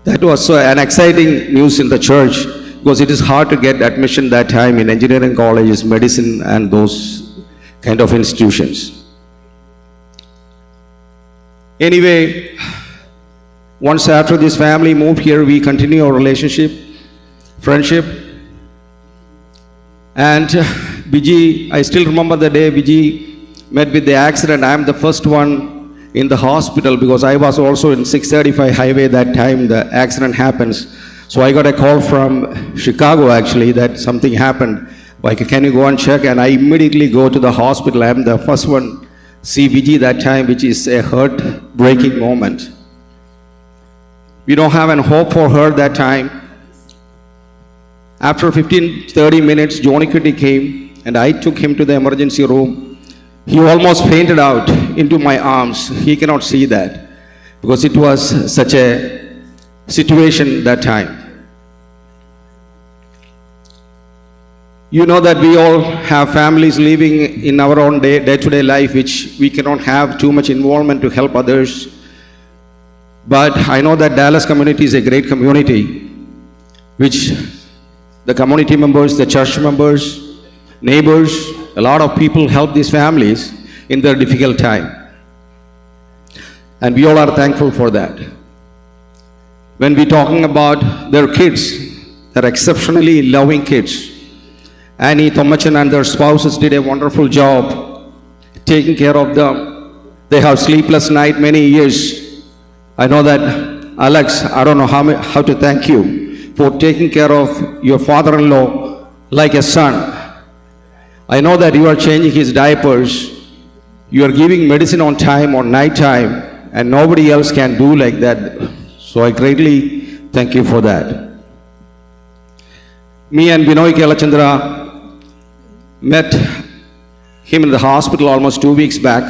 That was an exciting news in the church, because it is hard to get admission that time in engineering colleges, medicine, and those kind of institutions. Anyway, once after this family moved here, we continue our relationship, friendship. And Vijay, I still remember the day Vijay met with the accident. I am the first one in the hospital, because I was also in 635 highway that time the accident happens. So I got a call from Chicago actually that something happened. Like, can you go and check? And I immediately go to the hospital. I am the first one see Vijay that time, which is a heart-breaking moment. We don't have any hope for her that time. After 15-30 minutes, Johnny Kitty came and I took him to the emergency room. He almost fainted out into my arms. He cannot see that because it was such a situation that time. You know that we all have families living in our own day-to-day life, which we cannot have too much involvement to help others. But I know that Dallas community is a great community, which the community members, the church members, neighbors, a lot of people help these families in their difficult time. And we all are thankful for that. When we're talking about their kids, they're exceptionally loving kids. Annie, Thomachan and their spouses did a wonderful job taking care of them. They have sleepless night many years. I know that, Alex, I don't know how to thank you for taking care of your father-in-law like a son. I know that you are changing his diapers. You are giving medicine on time, on night time, and nobody else can do like that. So I greatly thank you for that. Me and Binoy Kelachandra met him in the hospital almost 2 weeks back.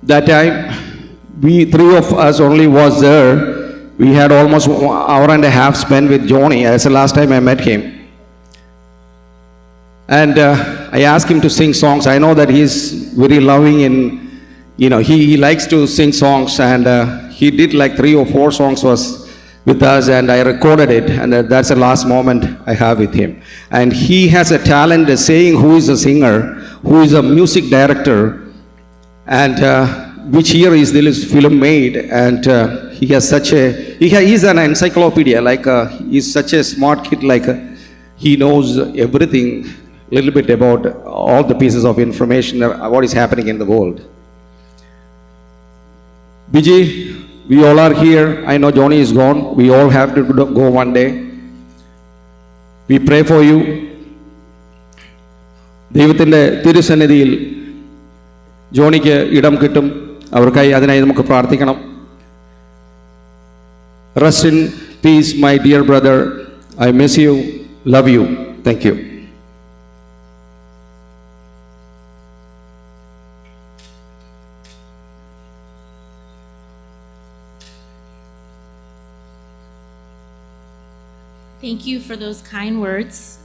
That time, we three of us only was there. We had almost 1 hour and a half spent with Johnny. That's the last time I met him. And I asked him to sing songs. I know that he's very loving and, he likes to sing songs. And he did like 3 or 4 songs was with us, and I recorded it, and that's the last moment I have with him. And he has a talent of saying who is a singer, who is a music director, and which year is this film made, and he has such a, he's an encyclopedia, he's such a smart kid, he knows everything, a little bit about all the pieces of information, what is happening in the world. Vijay, we all are here. I know Johnny is gone. We all have to go one day. We pray for you. ദൈവത്തിൻ്റെ തിരുസന്നിധിയിൽ ജോണിക്ക് ഇടം കിട്ടും. അവർക്കായി അതിനായി നമുക്ക് പ്രാർത്ഥിക്കണം. Rest in peace, my dear brother. I miss you. Love you. Thank you. Thank you for those kind words.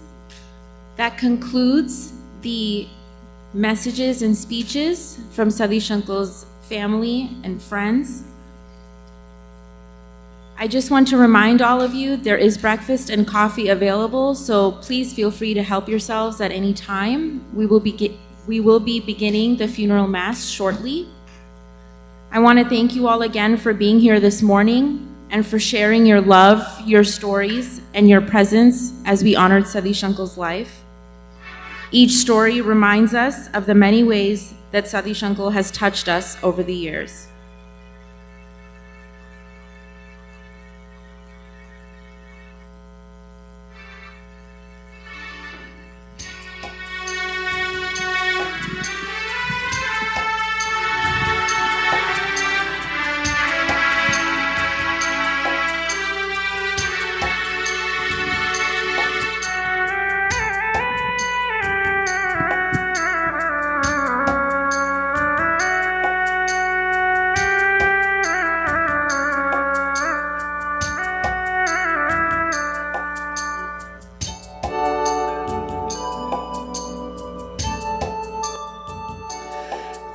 That concludes the messages and speeches from Sadish Uncle's family and friends. I just want to remind all of you there is breakfast and coffee available, so please feel free to help yourselves at any time. We will be beginning the funeral mass shortly. I want to thank you all again for being here this morning and for sharing your love, your stories, and your presence as we honored Sadish Uncle's life. Each story reminds us of the many ways that Sadish Uncle has touched us over the years.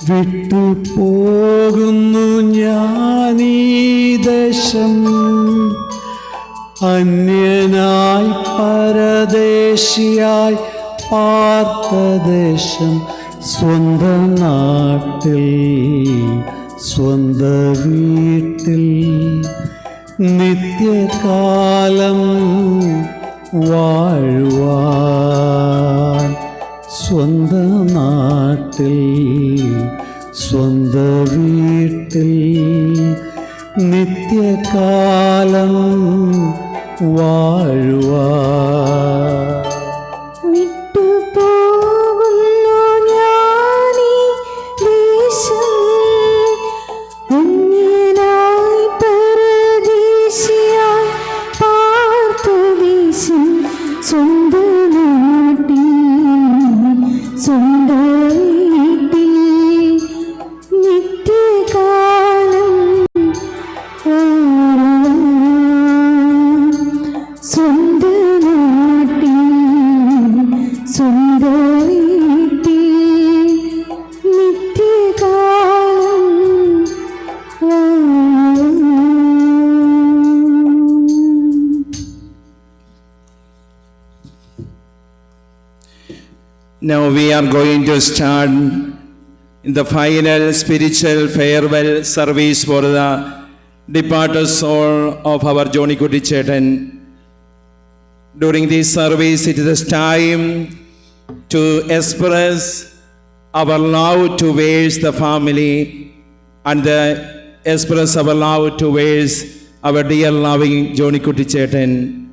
വിട്ടു പോകുന്നു ഞാനീ ദേശം, അന്യനായി പരദേശിയായി പാർത്ത ദേശം, സ്വന്തം നാട്ടിൽ സ്വന്ത വീട്ടിൽ നിത്യകാലം വാഴുവാൻ, സ്വന്ത നാട്ടിൽ സ്വന്ത വീട്ടിൽ നിത്യകാലം വാഴുവാൻ. വിട്ടുപോകുന്നു ഞാനീ ദേശം, അന്യനായി പരദേശിയായി പാർത്ത ദേശം, സ്വന്തം നാട്ടിൽ സ്വന്തം വീട്ടിൽ നിത്യകാലം വാഴുവാൻ, സ്വന്തം നാട്ടിൽ സ്വന്തം വീട്ടിൽ നിത്യകാലം Now we are going to start the final spiritual farewell service for the departed soul of our Johnny Kutti Chetan. During this service, it is time to express our love towards the family and express our love towards our dear loving Johnny Kutti Chetan.